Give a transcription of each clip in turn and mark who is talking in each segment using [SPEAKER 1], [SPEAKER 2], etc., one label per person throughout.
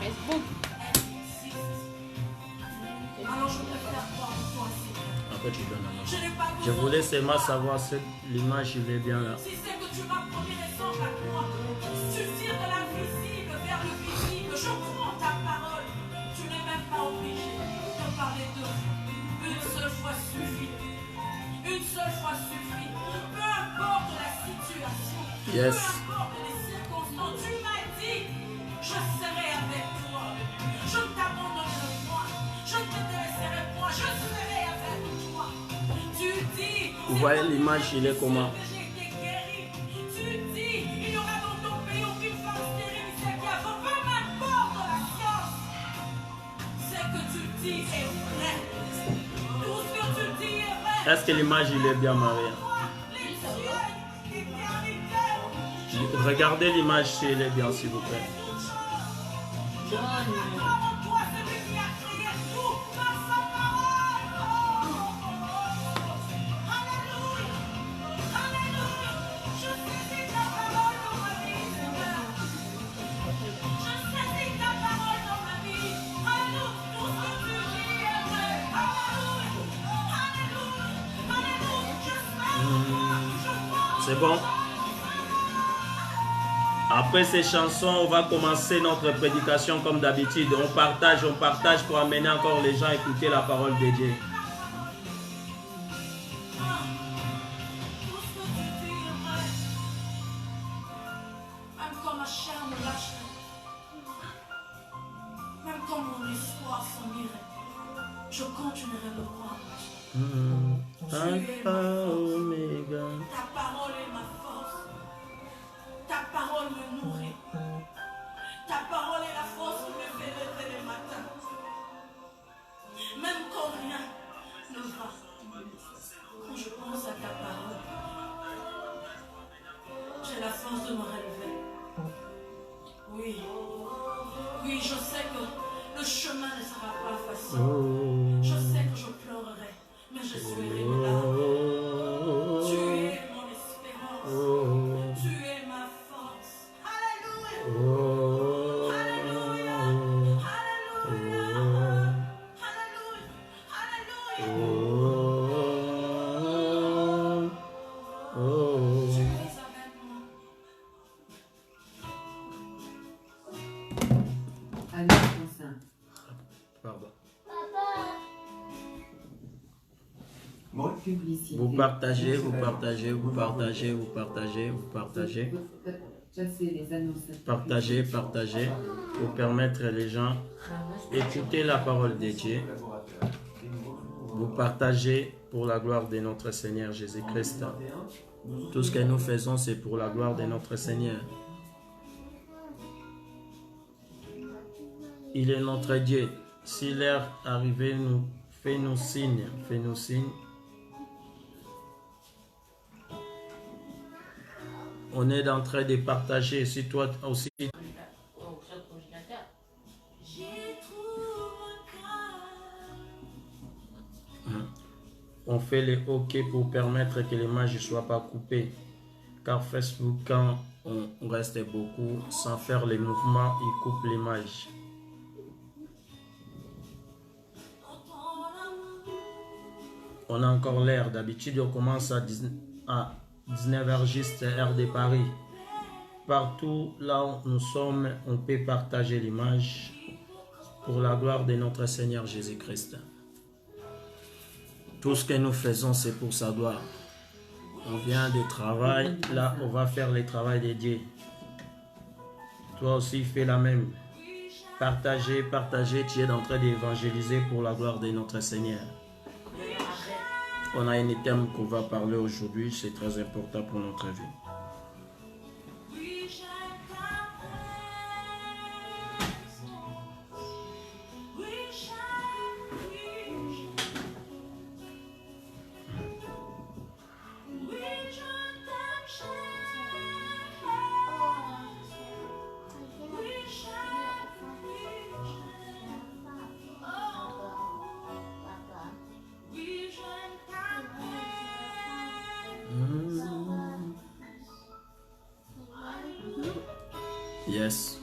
[SPEAKER 1] Facebook.
[SPEAKER 2] Après tu donnes un nom. Je voulais seulement savoir si l'image il est bien là.
[SPEAKER 3] Si c'est que tu m'as promis les songes à toi, tu tires de l'invisible vers le visible. Je crois en ta parole. Tu n'es même pas obligé de parler deux fois. Une seule fois suffit. Une seule fois suffit. Peu importe la situation.
[SPEAKER 2] Yes.
[SPEAKER 3] Peu importe les circonstances. Tu m'as dit, je serai avec toi. Je ne t'abandonnerai point. Je ne te délaisserai point. Je serai avec toi. Tu dis,
[SPEAKER 2] Vous voyez l'image, il est comment?
[SPEAKER 3] j'ai été guéri. Tu dis, il y aura dans ton pays aucune femme stérile, c'est qu'il y a peu m'importe la science. C'est que tu dis est vrai. Tout ce que tu dis est vrai.
[SPEAKER 2] Est-ce que l'image il est bien mariée?
[SPEAKER 3] Les cieux, l'éternité.
[SPEAKER 2] Regardez l'image si elle est bien s'il vous plaît.
[SPEAKER 3] En toi, celui qui a créé tout par sa parole. Alléluia. Alléluia. Je saisis ta parole dans ma vie, Seigneur. Je saisis ta parole dans ma vie. Alléluia. Tout ce que tu dis est vrai. Alléluia. Alléluia. Alléluia. Je sais.
[SPEAKER 2] C'est bon? Après ces chansons, on va commencer notre prédication comme d'habitude. On partage pour amener encore les gens à écouter la parole de Dieu.
[SPEAKER 3] Même quand ma chair me lâcherait, même quand mon espoir s'en irait, je continuerai de croire.
[SPEAKER 2] Alpha, Oméga.
[SPEAKER 3] Ta parole est ma force. Ta parole me nourrit. Ta parole est la force qui me fait lever le matin. Même quand rien ne va, quand je pense à ta parole, j'ai la force de me relever. Oui, oui, je sais que le chemin ne sera pas facile. Je sais que je pleurerai, mais je serai là. Tu es mon espérance. Tu es ma force. Alléluia. Alléluia. Alléluia. Alléluia. Alléluia. Tu es avec moi.
[SPEAKER 4] Allez, Vincent.
[SPEAKER 2] Pardon.
[SPEAKER 4] Publicité.
[SPEAKER 2] Vous partagez. Partagez pour permettre les gens d'écouter la parole de Dieu. Vous partagez pour la gloire de notre Seigneur Jésus-Christ. Tout ce que nous faisons, c'est pour la gloire de notre Seigneur. Il est notre Dieu. Si l'heure arrivée, fais-nous signe. On est en train de partager. Si toi aussi, on fait les OK pour permettre que l'image ne soit pas coupée. Car Facebook, quand on reste beaucoup, sans faire les mouvements, il coupe l'image. On a encore l'air. D'habitude, on commence à 19h juste heure de Paris. Partout là où nous sommes, on peut partager l'image pour la gloire de notre Seigneur Jésus-Christ. Tout ce que nous faisons, c'est pour sa gloire. On vient de travail, là on va faire le travail de Dieu. Toi aussi fais la même. Partagez, tu es en train d'évangéliser pour la gloire de notre Seigneur. On a un thème qu'on va parler aujourd'hui, c'est très important pour notre vie. Yes.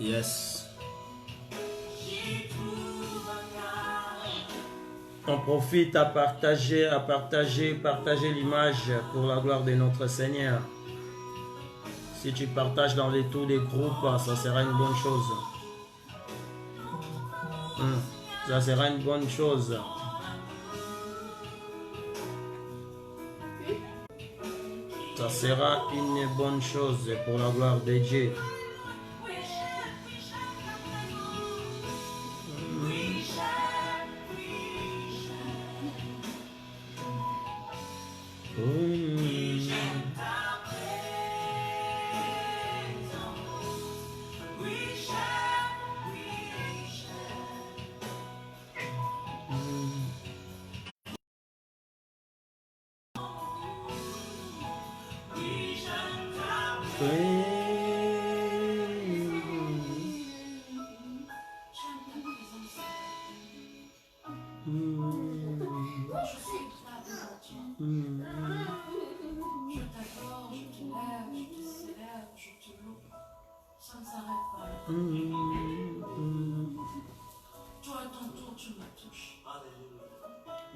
[SPEAKER 2] Yes. On profite à partager l'image pour la gloire de notre Seigneur. Si tu partages dans tous les groupes, ça sera une bonne chose. Ça sera une bonne chose. Ça sera une bonne chose pour la gloire de Dieu.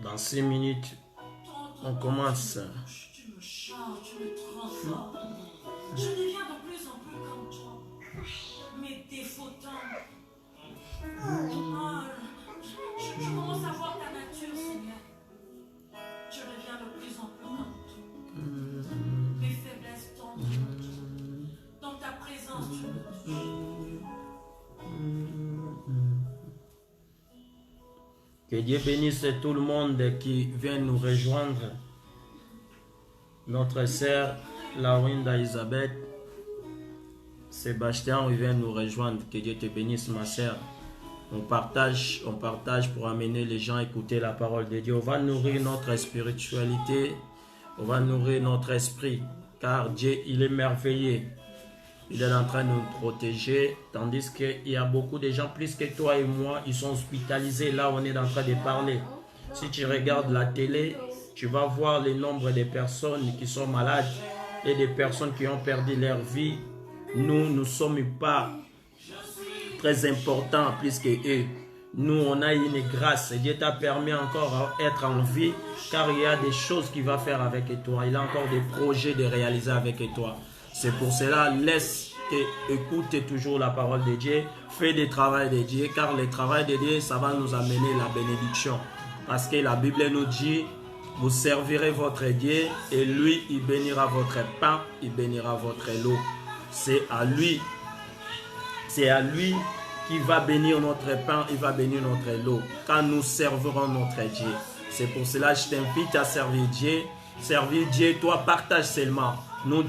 [SPEAKER 2] Dans 6 minutes, on commence.
[SPEAKER 3] Tu me changes, tu me transformes. Je deviens de plus en plus comme toi. Mes défauts tombent. Je commence à voir ta nature, Seigneur. Je deviens de plus en plus comme toi. Mes faiblesses tombent. Dans ta présence, tu me touches.
[SPEAKER 2] Que Dieu bénisse tout le monde qui vient nous rejoindre. Notre sœur Laurinda Elisabeth, Sébastien, il vient nous rejoindre. Que Dieu te bénisse, ma sœur. On partage pour amener les gens à écouter la parole de Dieu. On va nourrir notre spiritualité, on va nourrir notre esprit, car Dieu, il est merveilleux. Il est en train de nous protéger, tandis qu'il y a beaucoup de gens, plus que toi et moi, ils sont hospitalisés. Là, on est en train de parler. Si tu regardes la télé, tu vas voir le nombre de personnes qui sont malades et des personnes qui ont perdu leur vie. Nous ne sommes pas très importants plus que eux. Nous, on a une grâce. Dieu t'a permis encore d'être en vie, car il y a des choses qu'il va faire avec toi. Il a encore des projets de réaliser avec toi. C'est pour cela, laisse écoute toujours la parole de Dieu, fais des travaux de Dieu, car le travail de Dieu, ça va nous amener la bénédiction. Parce que la Bible nous dit, vous servirez votre Dieu et lui, il bénira votre pain, il bénira votre lot. C'est à lui qui va bénir notre pain, il va bénir notre lot, quand nous servirons notre Dieu. C'est pour cela que je t'invite à servir Dieu. Servir Dieu, toi partage seulement.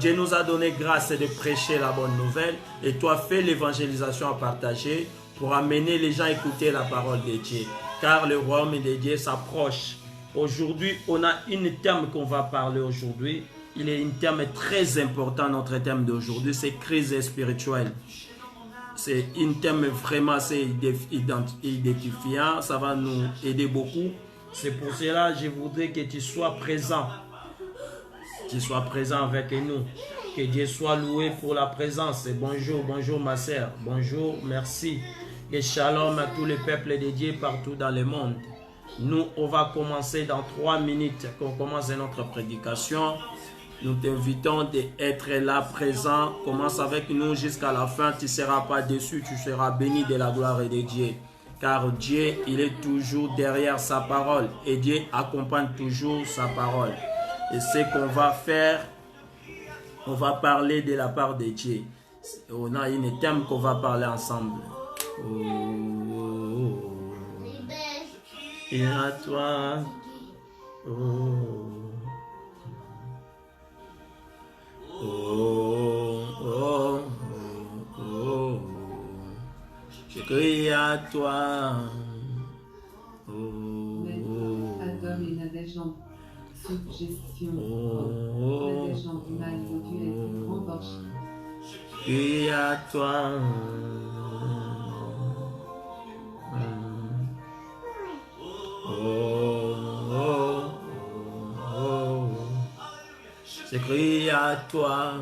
[SPEAKER 2] Dieu nous a donné grâce de prêcher la bonne nouvelle et toi fais l'évangélisation à partager pour amener les gens à écouter la parole de Dieu. Car le royaume de Dieu s'approche. Aujourd'hui, on a un thème qu'on va parler aujourd'hui. Il est un thème très important, notre thème d'aujourd'hui, c'est crise spirituelle. C'est un thème vraiment assez identifiant, ça va nous aider beaucoup. C'est pour cela que je voudrais que tu sois présent. Tu sois présent avec nous. Que Dieu soit loué pour la présence. Et bonjour, bonjour ma sœur. Bonjour, merci. Et shalom à tous les peuples de Dieu partout dans le monde. Nous, on va commencer dans 3 minutes qu'on commence notre prédication. Nous t'invitons d'être là présent. Commence avec nous jusqu'à la fin. Tu ne seras pas déçu, tu seras béni de la gloire de Dieu. Car Dieu, il est toujours derrière sa parole. Et Dieu accompagne toujours sa parole. Et ce qu'on va faire, on va parler de la part de Dieu. On a un thème qu'on va parler ensemble. Oh, et à toi. Oh. Oh, oh, oh, oh, je crie à toi. Oh,
[SPEAKER 4] Adam et Nadège en suggestion.
[SPEAKER 2] oh,
[SPEAKER 4] Nadège en mal modulé en borche.
[SPEAKER 2] je crie à toi. Oh, oh, oh, oh. Je crie à toi.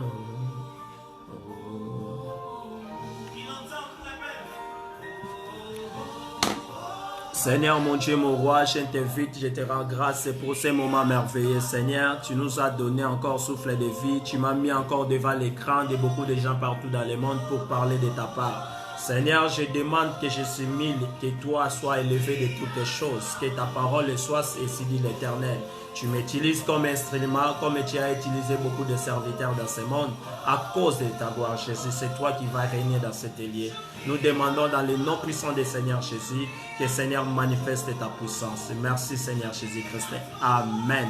[SPEAKER 2] Seigneur mon Dieu, mon roi, je t'invite, je te rends grâce pour ces moments merveilleux. Seigneur, tu nous as donné encore souffle de vie. Tu m'as mis encore devant l'écran de beaucoup de gens partout dans le monde pour parler de ta part. Seigneur, je demande que je s'humilie, que toi sois élevé de toutes les choses, que ta parole soit, ainsi dit l'Éternel. Tu m'utilises comme instrument, comme tu as utilisé beaucoup de serviteurs dans ce monde, à cause de ta gloire, Jésus. C'est toi qui vas régner dans cet lieu. Nous demandons dans le nom puissant du Seigneur Jésus, que Seigneur manifeste ta puissance. Merci Seigneur Jésus-Christ. Amen.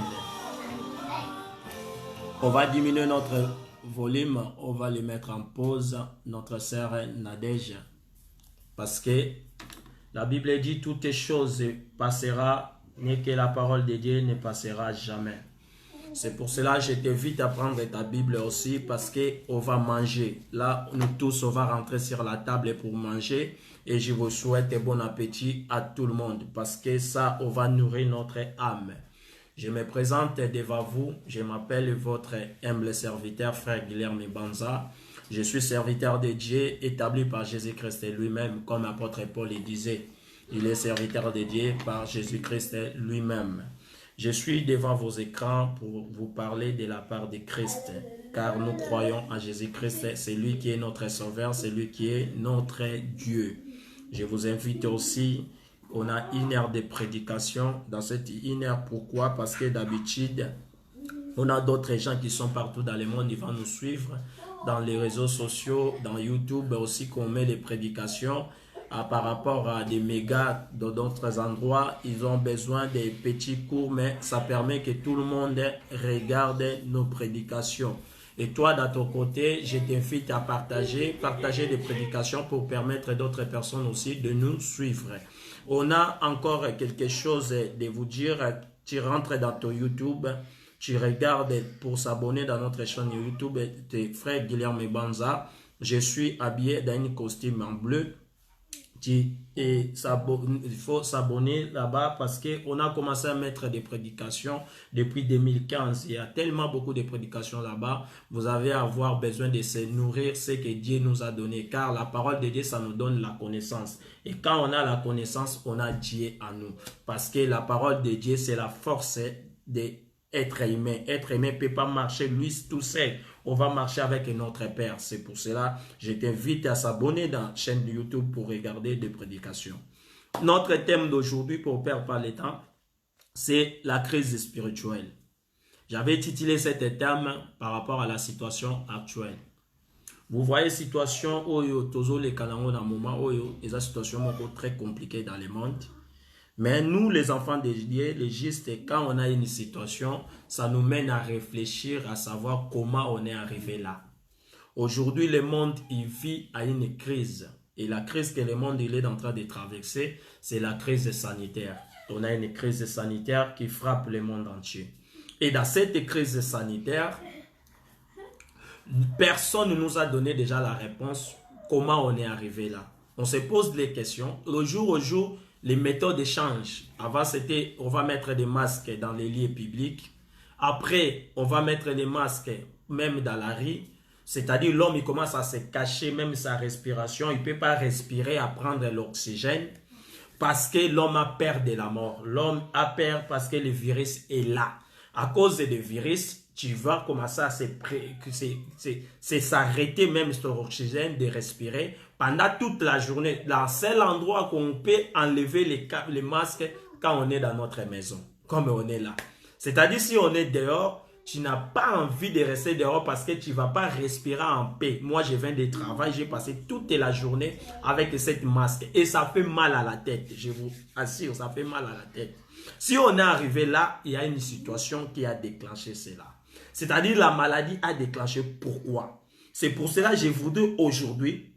[SPEAKER 2] On va diminuer notre volume, on va le mettre en pause, notre sœur Nadège. Parce que la Bible dit toutes choses passera, mais que la parole de Dieu ne passera jamais. C'est pour cela que je t'invite à prendre ta Bible aussi, parce qu'on va manger. Là, nous tous, on va rentrer sur la table pour manger. Et je vous souhaite bon appétit à tout le monde, parce que ça, on va nourrir notre âme. Je me présente devant vous. Je m'appelle votre humble serviteur, frère Guilherme Banza. Je suis serviteur de Dieu, établi par Jésus-Christ lui-même, comme l'apôtre Paul le disait. Il est serviteur de Dieu par Jésus-Christ lui-même. Je suis devant vos écrans pour vous parler de la part de Christ, car nous croyons en Jésus-Christ. C'est lui qui est notre sauveur, c'est lui qui est notre Dieu. Je vous invite aussi, on a 1 heure de prédication. Dans cette 1 heure, pourquoi? Parce que d'habitude, on a d'autres gens qui sont partout dans le monde, ils vont nous suivre dans les réseaux sociaux, dans YouTube aussi, qu'on met les prédications. Par rapport à des mégas dans d'autres endroits, ils ont besoin des petits cours, mais ça permet que tout le monde regarde nos prédications. Et toi, de ton côté, je t'invite à partager des prédications pour permettre d'autres personnes aussi de nous suivre. On a encore quelque chose de vous dire. Tu rentres dans ton YouTube, tu regardes pour s'abonner dans notre chaîne YouTube, tes frères Guilherme Banza. Je suis habillé dans un costume en bleu. Il faut s'abonner là-bas parce qu'on a commencé à mettre des prédications depuis 2015. Il y a tellement beaucoup de prédications là-bas. Vous avez avoir besoin de se nourrir ce que Dieu nous a donné. Car la parole de Dieu, ça nous donne la connaissance. Et quand on a la connaissance, on a Dieu à nous. Parce que la parole de Dieu, c'est la force d'être humain. Être humain ne peut pas marcher lui tout seul. on va marcher avec notre Père. C'est pour cela que je t'invite à s'abonner dans la chaîne de YouTube pour regarder des prédications. Notre thème d'aujourd'hui, pour ne perdre pas le temps, c'est la crise spirituelle. J'avais titulé cet thème par rapport à la situation actuelle. Vous voyez, situation où tozo les kanango dans moment où il y a situation très compliquée dans le monde. Mais nous, les enfants de Dieu, les justes, quand on a une situation, ça nous mène à réfléchir, à savoir comment on est arrivé là. Aujourd'hui, le monde il vit à une crise. Et la crise que le monde il est en train de traverser, c'est la crise sanitaire. On a une crise sanitaire qui frappe le monde entier. Et dans cette crise sanitaire, personne ne nous a donné déjà la réponse comment on est arrivé là. On se pose les questions. Le jour au jour, les méthodes changent. Avant, c'était on va mettre des masques dans les lieux publics. Après, on va mettre des masques même dans la rue. C'est-à-dire l'homme il commence à se cacher même sa respiration. Il ne peut pas respirer, à prendre l'oxygène. Parce que l'homme a peur de la mort. L'homme a peur parce que le virus est là. À cause du virus, tu vas commencer à s'arrêter même sur l'oxygène de respirer pendant toute la journée. Dans seul endroit qu'on peut enlever les masques quand on est dans notre maison, comme on est là. C'est-à-dire si on est dehors, tu n'as pas envie de rester dehors parce que tu ne vas pas respirer en paix. Moi, je viens de travail, j'ai passé toute la journée avec cette masque et ça fait mal à la tête. Je vous assure, ça fait mal à la tête. Si on est arrivé là, il y a une situation qui a déclenché cela. C'est-à-dire la maladie a déclenché pourquoi? C'est pour cela que je voudrais aujourd'hui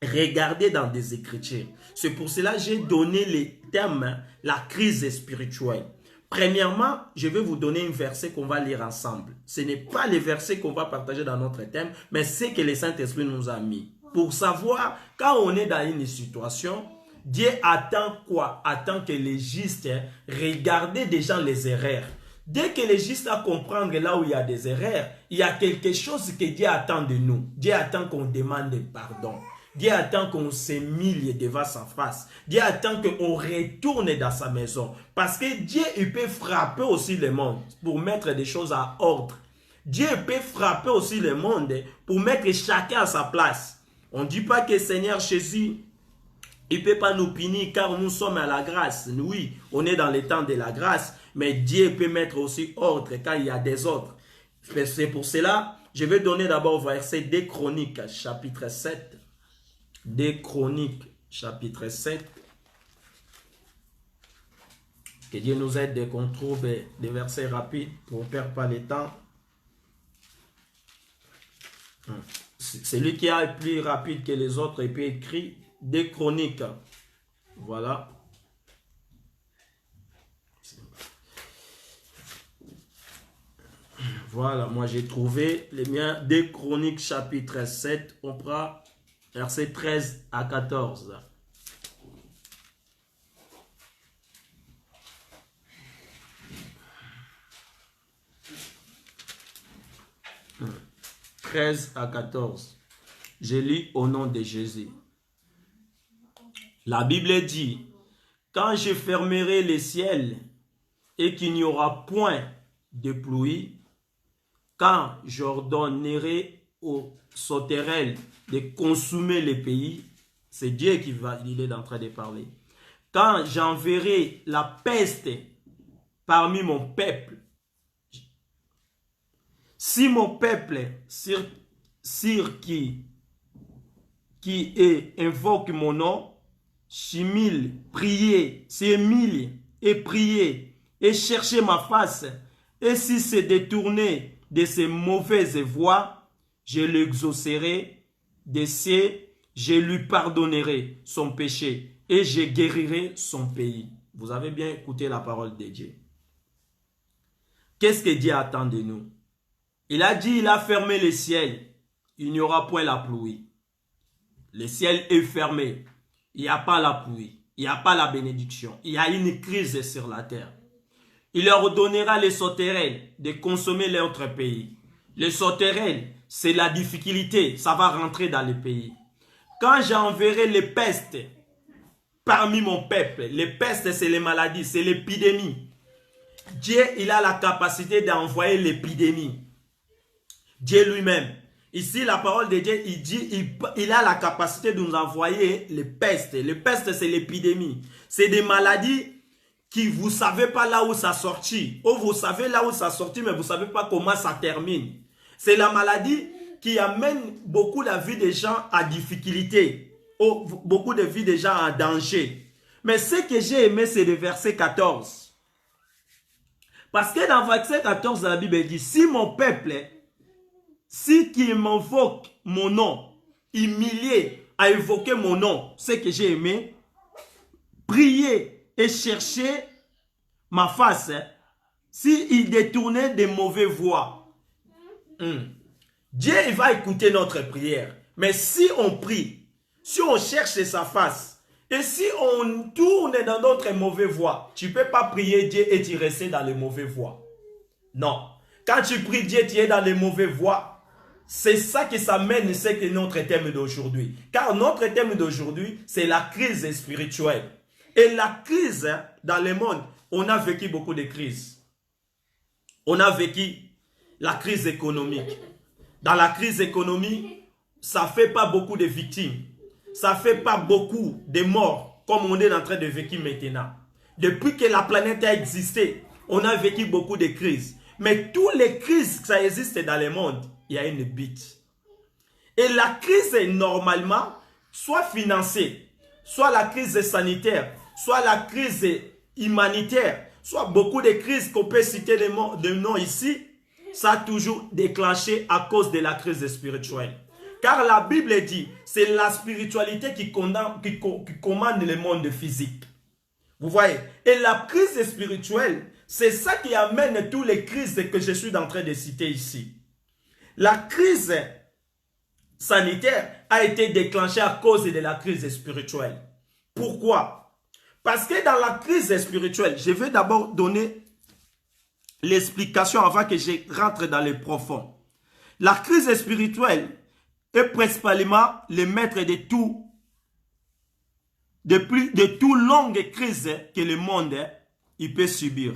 [SPEAKER 2] regarder dans des écritures. C'est pour cela que j'ai donné les thèmes, la crise spirituelle. Premièrement, je vais vous donner un verset qu'on va lire ensemble. Ce n'est pas le verset qu'on va partager dans notre thème, mais c'est que le Saint-Esprit nous a mis. Pour savoir, quand on est dans une situation, Dieu attend quoi? Attend que les justes regardent déjà les erreurs. Dès que les justes à comprendre là où il y a des erreurs, il y a quelque chose que Dieu attend de nous. Dieu attend qu'on demande pardon. Dieu attend qu'on s'humilie devant sa face. Dieu attend qu'on retourne dans sa maison. Parce que Dieu il peut frapper aussi le monde pour mettre des choses à ordre. Dieu peut frapper aussi le monde pour mettre chacun à sa place. On ne dit pas que Seigneur Jésus, il ne peut pas nous punir car nous sommes à la grâce. Oui, on est dans le temps de la grâce. Mais Dieu peut mettre aussi ordre quand il y a des ordres. C'est pour cela, je vais donner d'abord verset des Chroniques, chapitre 7. Des Chroniques, chapitre 7. Que Dieu nous aide qu'on trouve des versets rapides pour ne perdre pas le temps. Celui qui est plus rapide que les autres, il peut écrire des Chroniques. Voilà. Voilà, moi j'ai trouvé les miens des Chroniques chapitre 7, on prend versets 13 à 14. « 13 à 14. Je lis au nom de Jésus. La Bible dit, « Quand je fermerai les ciels et qu'il n'y aura point de pluie, quand j'ordonnerai aux sauterelles de consommer les pays, c'est Dieu il est en train de parler. Quand j'enverrai la peste parmi mon peuple, si mon peuple qui invoque mon nom, s'humilie et prier et chercher ma face, et si c'est détourné de ses mauvaises voies, je l'exaucerai de ses, je lui pardonnerai son péché et je guérirai son pays. » Vous avez bien écouté la parole de Dieu. Qu'est-ce que Dieu attend de nous? Il a dit, il a fermé le ciel. Il n'y aura point la pluie. Le ciel est fermé. Il n'y a pas la pluie. Il n'y a pas la bénédiction. Il y a une crise sur la terre. Il leur donnera les sauterelles de consommer l'autre pays. Les sauterelles, c'est la difficulté. Ça va rentrer dans le pays. Quand j'enverrai les pestes parmi mon peuple, les pestes, c'est les maladies, c'est l'épidémie. Dieu, il a la capacité d'envoyer l'épidémie. Dieu lui-même. Ici, la parole de Dieu, il dit, il a la capacité de nous envoyer les pestes. Les pestes, c'est l'épidémie. C'est des maladies qui vous ne savez pas là où ça sortit. Ou vous savez là où ça sortit, mais vous ne savez pas comment ça termine. C'est la maladie qui amène beaucoup la vie des gens à difficulté. Ou beaucoup de vie des gens à danger. Mais ce que j'ai aimé, c'est le verset 14. Parce que dans le verset 14 de la Bible, il dit, si mon peuple, si qui m'invoque mon nom, humilié à évoquer mon nom, ce que j'ai aimé, prier et chercher ma face, si il détournait des mauvaises voies, Dieu il va écouter notre prière. Mais si on prie, si on cherche sa face, et si on tourne dans notre mauvaise voie, tu ne peux pas prier Dieu et tu restes dans les mauvaises voies. Non. Quand tu pries Dieu, tu es dans les mauvaises voies. C'est ça qui s'amène, c'est que notre thème d'aujourd'hui. Car notre thème d'aujourd'hui, c'est la crise spirituelle. Et la crise dans le monde, on a vécu beaucoup de crises. On a vécu la crise économique. Dans la crise économique, ça ne fait pas beaucoup de victimes. Ça ne fait pas beaucoup de morts comme on est en train de vivre maintenant. Depuis que la planète a existé, on a vécu beaucoup de crises. Mais toutes les crises qui existent dans le monde, il y a une but. Et la crise est normalement soit financée, soit la crise sanitaire, soit la crise humanitaire, soit beaucoup de crises qu'on peut citer de noms ici, ça a toujours déclenché à cause de la crise spirituelle. Car la Bible dit, c'est la spiritualité qui commande le monde physique. Vous voyez? Et la crise spirituelle, c'est ça qui amène toutes les crises que je suis en train de citer ici. La crise sanitaire a été déclenchée à cause de la crise spirituelle. Pourquoi? Parce que dans la crise spirituelle, je vais d'abord donner l'explication avant que je rentre dans le profond. La crise spirituelle est principalement le maître de tout, de toute longue crise que le monde il peut subir.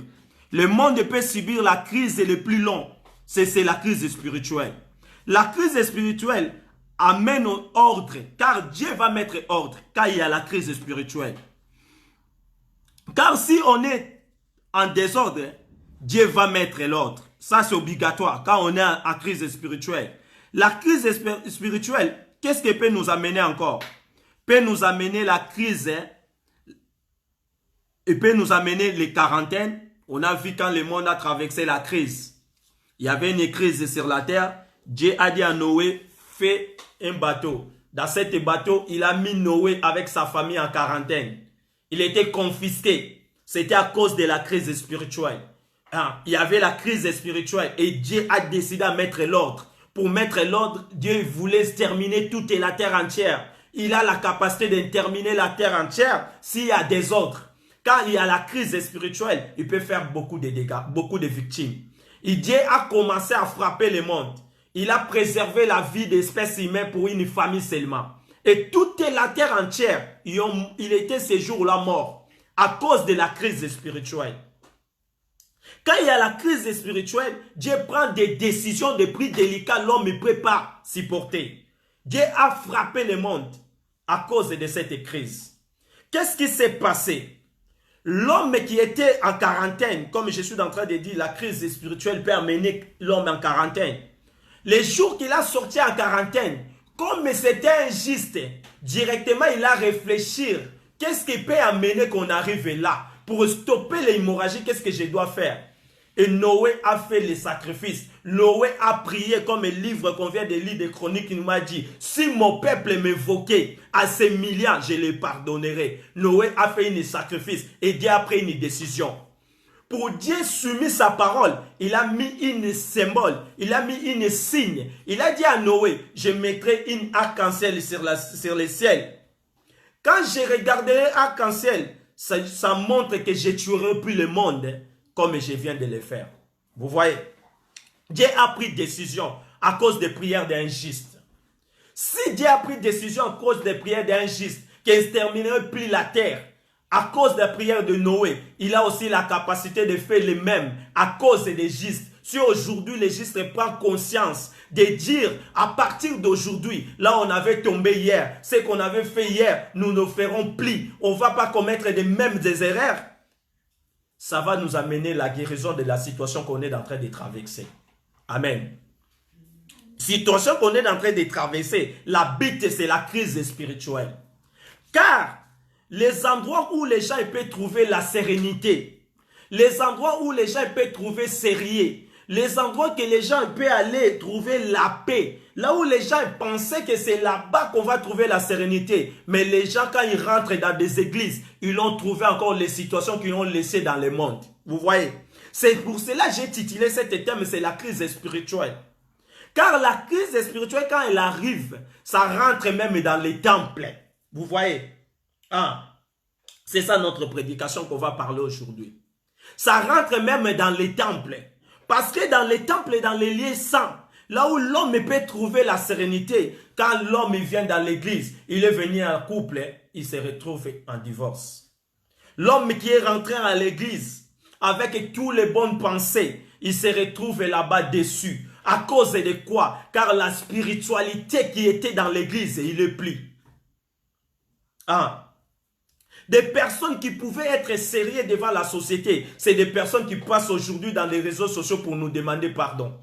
[SPEAKER 2] Le monde peut subir la crise le plus longue, c'est la crise spirituelle. La crise spirituelle amène au ordre, car Dieu va mettre ordre quand il y a la crise spirituelle. Car si on est en désordre, Dieu va mettre l'ordre. Ça, c'est obligatoire quand on est en crise spirituelle. La crise spirituelle, qu'est-ce qui peut nous amener encore? Peut nous amener la crise, et peut nous amener les quarantaines. On a vu quand le monde a traversé la crise. Il y avait une crise sur la terre. Dieu a dit à Noé, fais un bateau. Dans cet bateau, il a mis Noé avec sa famille en quarantaine. Il était confisqué. C'était à cause de la crise spirituelle. Il y avait la crise spirituelle et Dieu a décidé de mettre l'ordre. Pour mettre l'ordre, Dieu voulait terminer toute la terre entière. Il a la capacité de terminer la terre entière s'il y a des ordres. Quand il y a la crise spirituelle, il peut faire beaucoup de dégâts, beaucoup de victimes. Et Dieu a commencé à frapper le monde. Il a préservé la vie d'espèces humaines pour une famille seulement. Et toute la terre entière, il était ces jours-là mort à cause de la crise spirituelle. Quand il y a la crise spirituelle, Dieu prend des décisions de prix délicats, l'homme ne peut pas supporter. Dieu a frappé le monde à cause de cette crise. Qu'est-ce qui s'est passé? L'homme qui était en quarantaine, comme je suis en train de dire, la crise spirituelle peut amener l'homme en quarantaine. Les jours qu'il a sorti en quarantaine, comme c'était injuste, directement il a réfléchi. Qu'est-ce qui peut amener qu'on arrive là? Pour stopper l'hémorragie, qu'est-ce que je dois faire? Et Noé a fait les sacrifices. Noé a prié comme un livre qu'on vient de lire des chroniques. Il m'a dit, si mon peuple m'évoquait à ces millions, je les pardonnerai. Noé a fait un sacrifice et Dieu a pris une décision. Pour Dieu soumis sa parole, il a mis une symbole, il a mis une signe. Il a dit à Noé, je mettrai une arc-en-ciel sur le ciel. Quand je regarderai arc-en-ciel, ça montre que je ne tuerai plus le monde comme je viens de le faire. Vous voyez, Dieu a pris décision à cause des prières d'injustes. Si Dieu a pris décision à cause des prières d'injustes, qu'il n'exterminerait plus la terre, à cause des prières de Noé, il a aussi la capacité de faire le même à cause des justes Si aujourd'hui les justes prennent conscience de dire à partir d'aujourd'hui, là on avait tombé hier, ce qu'on avait fait hier, nous ne ferons plus. On ne va pas commettre les mêmes erreurs. Ça va nous amener la guérison de la situation qu'on est en train de traverser. Amen. Situation qu'on est en train de traverser, la bête, c'est la crise spirituelle. Car les endroits où les gens peuvent trouver la sérénité, les endroits où les gens peuvent trouver sérieux, les endroits que les gens peuvent aller trouver la paix, là où les gens pensaient que c'est là-bas qu'on va trouver la sérénité, mais les gens quand ils rentrent dans des églises, ils ont trouvé encore les situations qu'ils ont laissées dans le monde. Vous voyez? C'est pour cela que j'ai titulé cet thème, c'est la crise spirituelle. Car la crise spirituelle, quand elle arrive, ça rentre même dans les temples. Vous voyez? C'est ça notre prédication qu'on va parler aujourd'hui. Ça rentre même dans les temples. Parce que dans les temples et dans les lieux saints, là où l'homme peut trouver la sérénité, quand l'homme vient dans l'église, il est venu en couple, il se retrouve en divorce. L'homme qui est rentré à l'église avec toutes les bonnes pensées, il se retrouve là-bas déçu. À cause de quoi? Car la spiritualité qui était dans l'église, il est plus. Des personnes qui pouvaient être sérieuses devant la société, c'est des personnes qui passent aujourd'hui dans les réseaux sociaux pour nous demander pardon.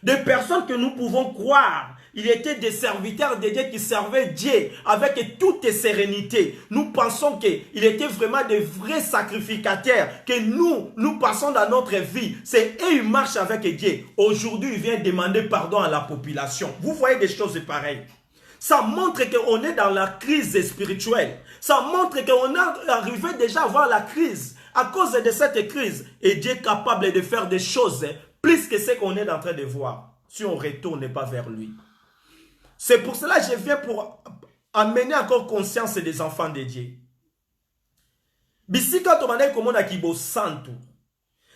[SPEAKER 2] Des personnes que nous pouvons croire, il était des serviteurs de Dieu qui servaient Dieu avec toute sérénité. Nous pensons qu'il était vraiment des vrais sacrificateurs, que nous passons dans notre vie. C'est eux qui marchent avec Dieu. Aujourd'hui, il vient demander pardon à la population. Vous voyez des choses pareilles. Ça montre qu'on est dans la crise spirituelle. Ça montre qu'on est arrivé déjà à voir la crise. À cause de cette crise, et Dieu est capable de faire des choses plus que ce qu'on est en train de voir. Si on ne retourne pas vers lui. C'est pour cela que je viens pour amener encore conscience des enfants de Dieu. Bisika to manaye komona kibo santo.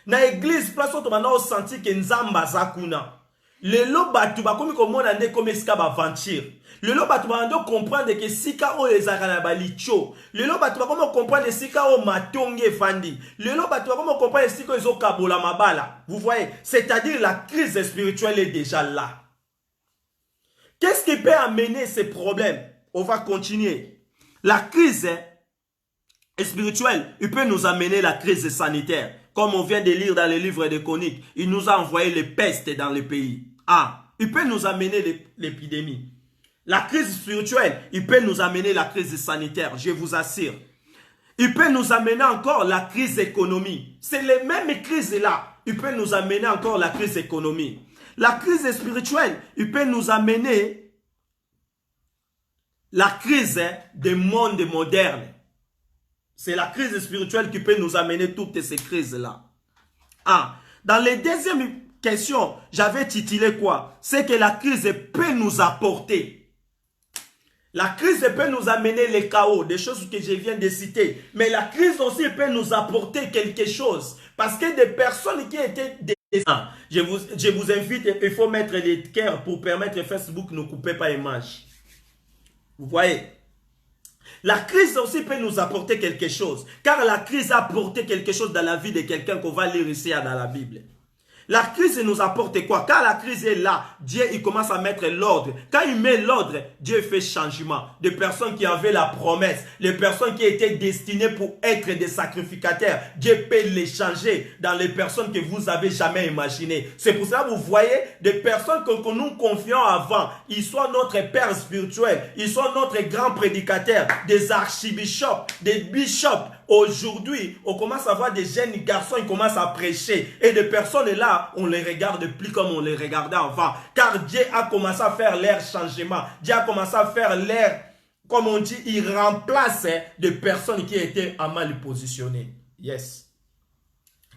[SPEAKER 2] Na église place to manaye senti que nzamba zakuna. Lelo batu bakomi komona nde comme esika ba aventure. Lelo batu bando comprendre que sika o ezakana balicho. Lelo batu bakomi comprendre sika o matonge fandi. Lelo batu bakomi comprendre sika ezo kabola mabala. Vous voyez, c'est-à-dire la crise spirituelle est déjà là. Qu'est-ce qui peut amener ces problèmes? On va continuer. La crise spirituelle, il peut nous amener la crise sanitaire. Comme on vient de lire dans le livre de Chroniques, il nous a envoyé les pestes dans le pays. Il peut nous amener l'épidémie. La crise spirituelle, il peut nous amener la crise sanitaire, je vous assure. Il peut nous amener encore la crise économique. C'est les mêmes crises là. Il peut nous amener encore la crise économique. La crise spirituelle, il peut nous amener la crise du monde moderne. C'est la crise spirituelle qui peut nous amener toutes ces crises-là. Dans les deuxièmes questions, j'avais titulé quoi? C'est que la crise peut nous apporter. La crise peut nous amener les chaos, des choses que je viens de citer. Mais la crise aussi peut nous apporter quelque chose. Parce que des personnes qui étaient... Je vous invite, il faut mettre les cœurs pour permettre à Facebook ne couper pas l'image. Vous voyez? La crise aussi peut nous apporter quelque chose. Car la crise a apporté quelque chose dans la vie de quelqu'un qu'on va lire ici dans la Bible. La crise nous apporte quoi? Quand la crise est là, Dieu il commence à mettre l'ordre. Quand il met l'ordre, Dieu fait changement. Des personnes qui avaient la promesse, les personnes qui étaient destinées pour être des sacrificateurs, Dieu peut les changer dans les personnes que vous avez jamais imaginées. C'est pour ça que vous voyez des personnes que nous confions avant. Ils sont notre père spirituel, ils sont notre grand prédicateur, des archibishops, des bishops. Aujourd'hui, on commence à voir des jeunes garçons, ils commencent à prêcher. Et des personnes là, on les regarde plus comme on les regardait avant. Car Dieu a commencé à faire leur changement. Dieu a commencé à faire leur, comme on dit, il remplace des personnes qui étaient à mal positionnées. Yes.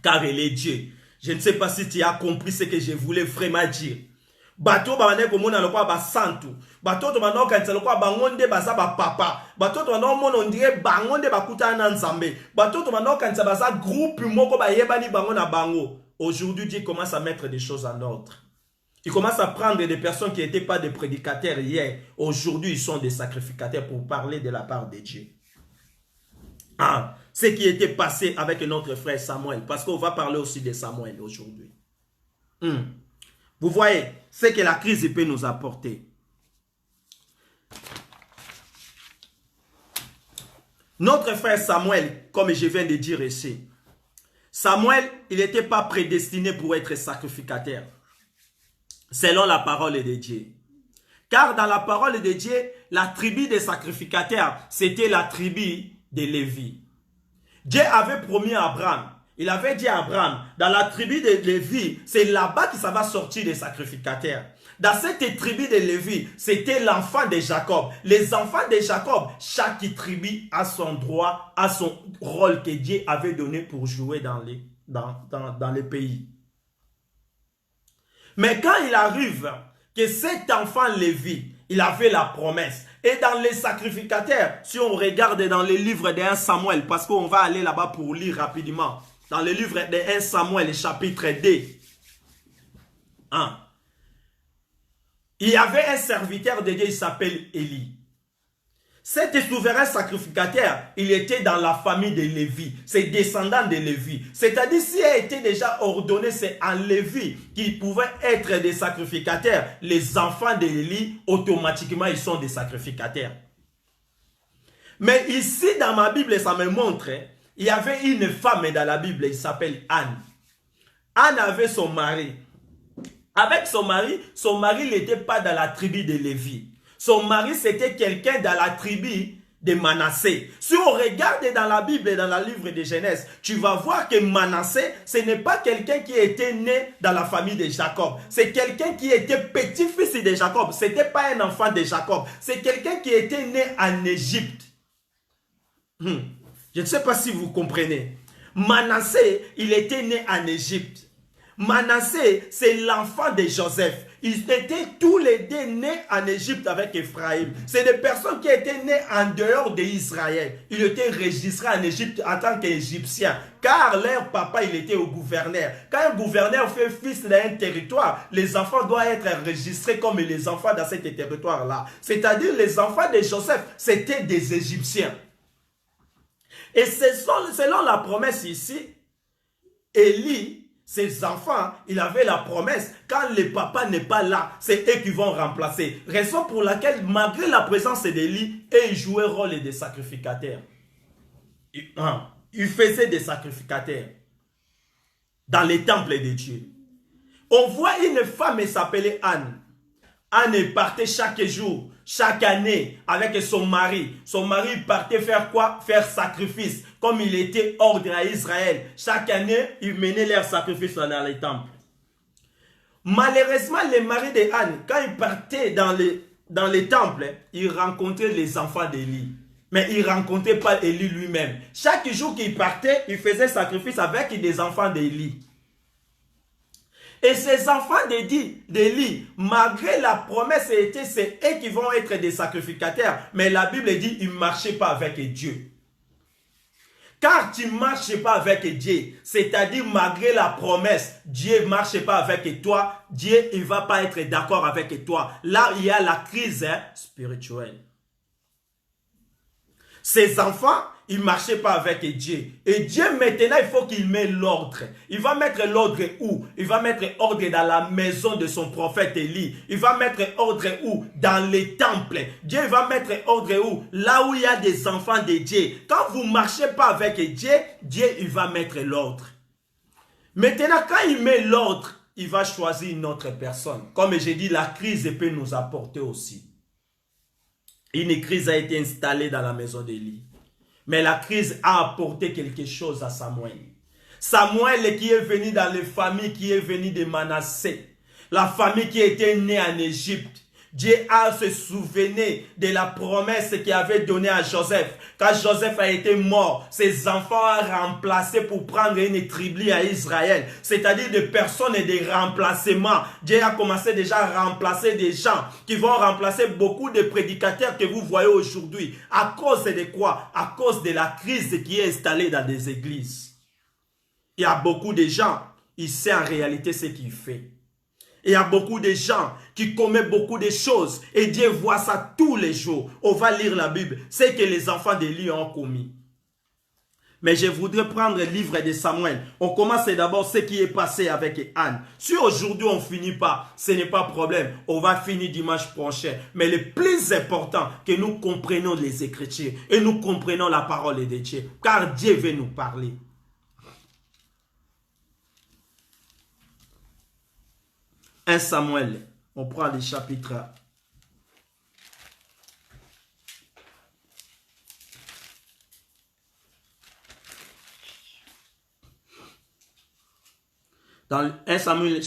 [SPEAKER 2] Car il est Dieu. Je ne sais pas si tu as compris ce que je voulais vraiment dire. Bato ba wane komona lokwa ba santu. Bato to mano kanisa lokwa bangonde baza ba papa. Bato to mano mono ndire bangonde bakuta na nzambe. Bato to mano kanisa baza groupe moko ba yebani bango na bango. Aujourd'hui, Dieu commence à mettre des choses en ordre. Il commence à prendre des personnes qui n'étaient pas des prédicateurs hier. Aujourd'hui, ils sont des sacrificateurs pour parler de la part de Dieu. Ce qui était passé avec notre frère Samuel. Parce qu'on va parler aussi de Samuel aujourd'hui. Vous voyez ce que la crise peut nous apporter. Notre frère Samuel, comme je viens de dire ici, Samuel, il n'était pas prédestiné pour être sacrificateur, selon la parole de Dieu. Car dans la parole de Dieu, la tribu des sacrificateurs, c'était la tribu de Lévi. Dieu avait promis à Abraham, il avait dit à Abraham, dans la tribu de Lévi, c'est là-bas que ça va sortir des sacrificateurs. Dans cette tribu de Lévi, c'était l'enfant de Jacob. Les enfants de Jacob, chaque tribu a son droit, a son rôle que Dieu avait donné pour jouer dans les pays. Mais quand il arrive que cet enfant Lévi, il avait la promesse. Et dans les sacrificateurs, si on regarde dans les livres de 1 Samuel, parce qu'on va aller là-bas pour lire rapidement, dans le livre de 1 Samuel, chapitre 2, il y avait un serviteur de Dieu, il s'appelle Élie. Cet souverain sacrificateur, il était dans la famille de Lévi, c'est descendant de Lévi. C'est-à-dire, s'il a été déjà ordonné, c'est en Lévi qu'il pouvait être des sacrificateurs. Les enfants d'Élie, automatiquement, ils sont des sacrificateurs. Mais ici, dans ma Bible, ça me montre, il y avait une femme dans la Bible, il s'appelle Anne. Anne avait son mari. Avec son mari n'était pas dans la tribu de Lévi. Son mari, c'était quelqu'un dans la tribu de Manassé. Si on regarde dans la Bible, dans le livre de Genèse, tu vas voir que Manassé, ce n'est pas quelqu'un qui était né dans la famille de Jacob. C'est quelqu'un qui était petit-fils de Jacob. Ce n'était pas un enfant de Jacob. C'est quelqu'un qui était né en Égypte. Je ne sais pas si vous comprenez. Manassé, il était né en Égypte. Manassé, c'est l'enfant de Joseph. Ils étaient tous les deux nés en Égypte avec Ephraïm. C'est des personnes qui étaient nées en dehors d'Israël. Ils étaient enregistrés en Égypte en tant qu'Égyptiens. Car leur papa, il était au gouverneur. Quand un gouverneur fait fils d'un territoire, les enfants doivent être enregistrés comme les enfants dans ce territoire-là. C'est-à-dire les enfants de Joseph, c'était des Égyptiens. Et selon la promesse ici, Élie, ses enfants, il avait la promesse, quand le papa n'est pas là, c'est eux qui vont remplacer. Raison pour laquelle, malgré la présence d'Élie, ils jouaient le rôle des sacrificateurs. Ils faisaient des sacrificateurs dans les temples de Dieu. On voit une femme, elle s'appelait Anne. Anne partait chaque jour, chaque année avec son mari. Son mari partait faire quoi? Faire sacrifice. Comme il était ordre à Israël. Chaque année, ils menaient leur sacrifice dans les temples. Malheureusement, le mari de Anne, quand il partait dans les temples, il rencontrait les enfants d'Élie. Mais il ne rencontrait pas Élie lui-même. Chaque jour qu'il partait, il faisait sacrifice avec des enfants d'Élie. Et ces enfants d'Élie, malgré la promesse, c'est eux qui vont être des sacrificateurs. Mais la Bible dit, ils ne marchaient pas avec Dieu. Car tu ne marches pas avec Dieu, c'est-à-dire malgré la promesse, Dieu ne marche pas avec toi, Dieu ne va pas être d'accord avec toi. Là, il y a la crise spirituelle. Ces enfants, ils ne marchaient pas avec Dieu. Et Dieu, maintenant, il faut qu'il mette l'ordre. Il va mettre l'ordre où? Il va mettre ordre dans la maison de son prophète Élie. Il va mettre ordre où? Dans les temples. Dieu va mettre ordre où? Là où il y a des enfants de Dieu. Quand vous ne marchez pas avec Dieu, Dieu, il va mettre l'ordre. Maintenant, quand il met l'ordre, il va choisir une autre personne. Comme j'ai dit, la crise peut nous apporter aussi. Une crise a été installée dans la maison d'Élie. Mais la crise a apporté quelque chose à Samuel. Samuel qui est venu dans les familles qui est venu de Manassé. La famille qui était née en Égypte. Dieu a se souvenu de la promesse qu'il avait donnée à Joseph. Quand Joseph a été mort, ses enfants ont remplacé pour prendre une tribu à Israël. C'est-à-dire des personnes et des remplacements. Dieu a commencé déjà à remplacer des gens qui vont remplacer beaucoup de prédicateurs que vous voyez aujourd'hui. À cause de quoi? À cause de la crise qui est installée dans des églises. Il y a beaucoup de gens, ils savent en réalité ce qu'il fait. Il y a beaucoup de gens qui commettent beaucoup de choses. Et Dieu voit ça tous les jours. On va lire la Bible. C'est que les enfants d'Élie ont commis. Mais je voudrais prendre le livre de Samuel. On commence d'abord ce qui est passé avec Anne. Si aujourd'hui on ne finit pas, ce n'est pas problème. On va finir dimanche prochain. Mais le plus important, que nous comprenions les Écritures et nous comprenons la parole de Dieu. Car Dieu veut nous parler. Un Samuel, on prend les chapitres. Dans 1 Samuel,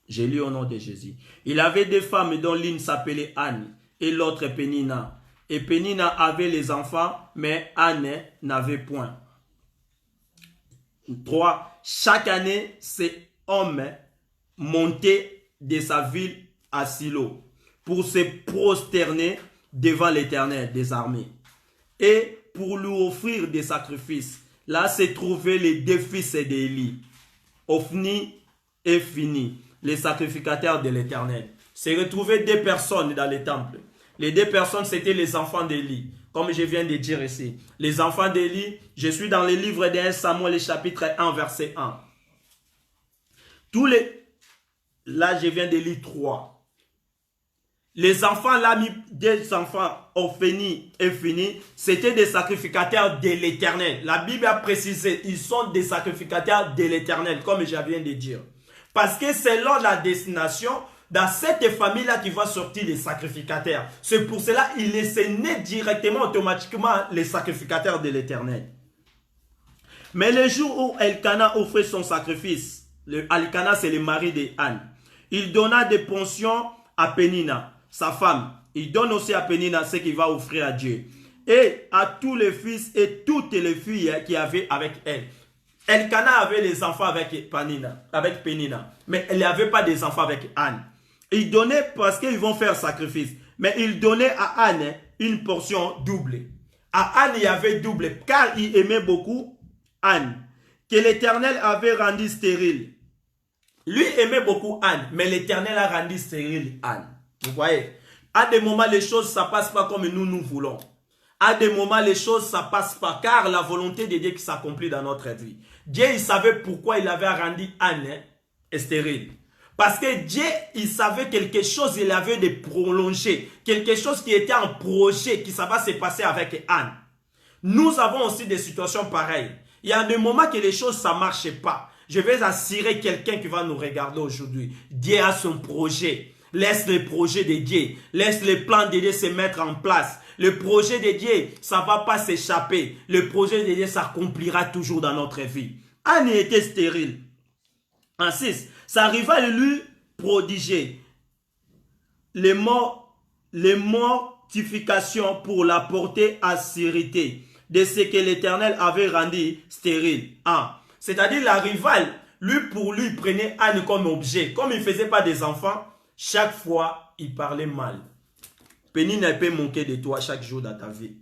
[SPEAKER 2] j'ai lu au nom de Jésus. Il avait deux femmes dont l'une s'appelait Anne et l'autre Pénina. Et Pénina avait les enfants, mais Anne n'avait point. 3. Chaque année, ces hommes montaient de sa ville à Silo pour se prosterner devant l'Éternel des armées et pour lui offrir des sacrifices. Là se trouvaient les deux fils d'Élie, Ophni et Fini, les sacrificateurs de l'Éternel. Se retrouvaient deux personnes dans le temple. Les deux personnes, c'était les enfants d'Élie, comme je viens de dire ici. Les enfants d'Élie, je suis dans le livre de 1 Samuel, chapitre 1, verset 1. Là, je viens de lire 3. Les enfants, là, des enfants, Ophni et Fini, c'était des sacrificateurs de l'Éternel. La Bible a précisé, ils sont des sacrificateurs de l'Éternel, comme je viens de dire. Parce que selon la destination, dans cette famille-là qui va sortir les sacrificateurs. C'est pour cela qu'il est né directement, automatiquement, les sacrificateurs de l'Éternel. Mais le jour où Elkana offrait son sacrifice, Elkana c'est le mari d'Anne, il donna des pensions à Pénina, sa femme. Il donne aussi à Pénina ce qu'il va offrir à Dieu. Et à tous les fils et toutes les filles qui avaient avec elle. Elkana avait les enfants avec Pénina. Mais elle n'avait pas des enfants avec Anne. Il donnait parce qu'ils vont faire sacrifice. Mais il donnait à Anne une portion double. À Anne, il y avait double. Car il aimait beaucoup Anne. Que l'Éternel avait rendu stérile. Lui aimait beaucoup Anne. Mais l'Éternel a rendu stérile Anne. Vous voyez, à des moments, les choses, ça ne passe pas comme nous voulons. À des moments, les choses, ça ne passe pas. Car la volonté de Dieu qui s'accomplit dans notre vie. Dieu, il savait pourquoi il avait rendu Anne stérile. Parce que Dieu, il savait quelque chose, il avait de prolonger. Quelque chose qui était en projet, qui ça va se passer avec Anne. Nous avons aussi des situations pareilles. Il y a des moments que les choses, ça ne marche pas. Je vais assurer quelqu'un qui va nous regarder aujourd'hui. Dieu a son projet. Laisse le projet de Dieu. Laisse le plan de Dieu se mettre en place. Le projet de Dieu, ça ne va pas s'échapper. Le projet de Dieu s'accomplira toujours dans notre vie. Anne était stérile. En 6, sa rivale lui prodiguait les mortifications pour la porter à sérité de ce que l'Éternel avait rendu stérile. C'est-à-dire la rivale, pour lui prenait Anne comme objet. Comme il ne faisait pas des enfants, chaque fois, il parlait mal. Pénina peut manquer de toi chaque jour dans ta vie.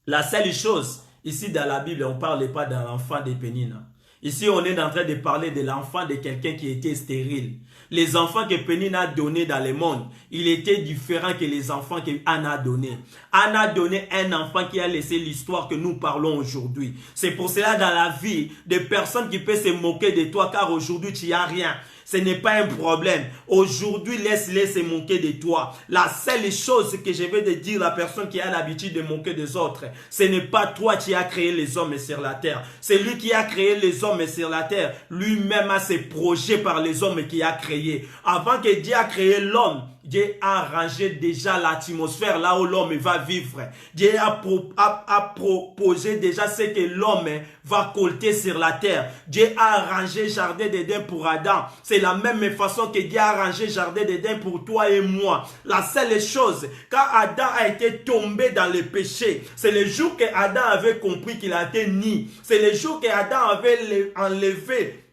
[SPEAKER 2] La seule chose, ici dans la Bible, on ne parle pas d'un enfant de Pénina. Ici, on est en train de parler de l'enfant de quelqu'un qui était stérile. Les enfants que Pénina a donnés dans le monde, il était différent que les enfants qu'Anne a donnés. Anne a donné un enfant qui a laissé l'histoire que nous parlons aujourd'hui. C'est pour cela dans la vie, des personnes qui peuvent se moquer de toi car aujourd'hui tu n'as rien. Ce n'est pas un problème. Aujourd'hui, laisse-les se moquer de toi. La seule chose que je vais te dire à la personne qui a l'habitude de moquer des autres, ce n'est pas toi qui as créé les hommes sur la terre. C'est lui qui a créé les hommes sur la terre. Lui-même a ses projets par les hommes qu'il a créés. Avant que Dieu a créé l'homme, Dieu a arrangé déjà l'atmosphère là où l'homme va vivre. Dieu a proposé déjà ce que l'homme va colter sur la terre. Dieu a arrangé jardin d'Éden pour Adam. C'est la même façon que Dieu a arrangé jardin d'Éden pour toi et moi. La seule chose, quand Adam a été tombé dans le péché, c'est le jour que Adam avait compris qu'il a été ni. C'est le jour que Adam avait enlevé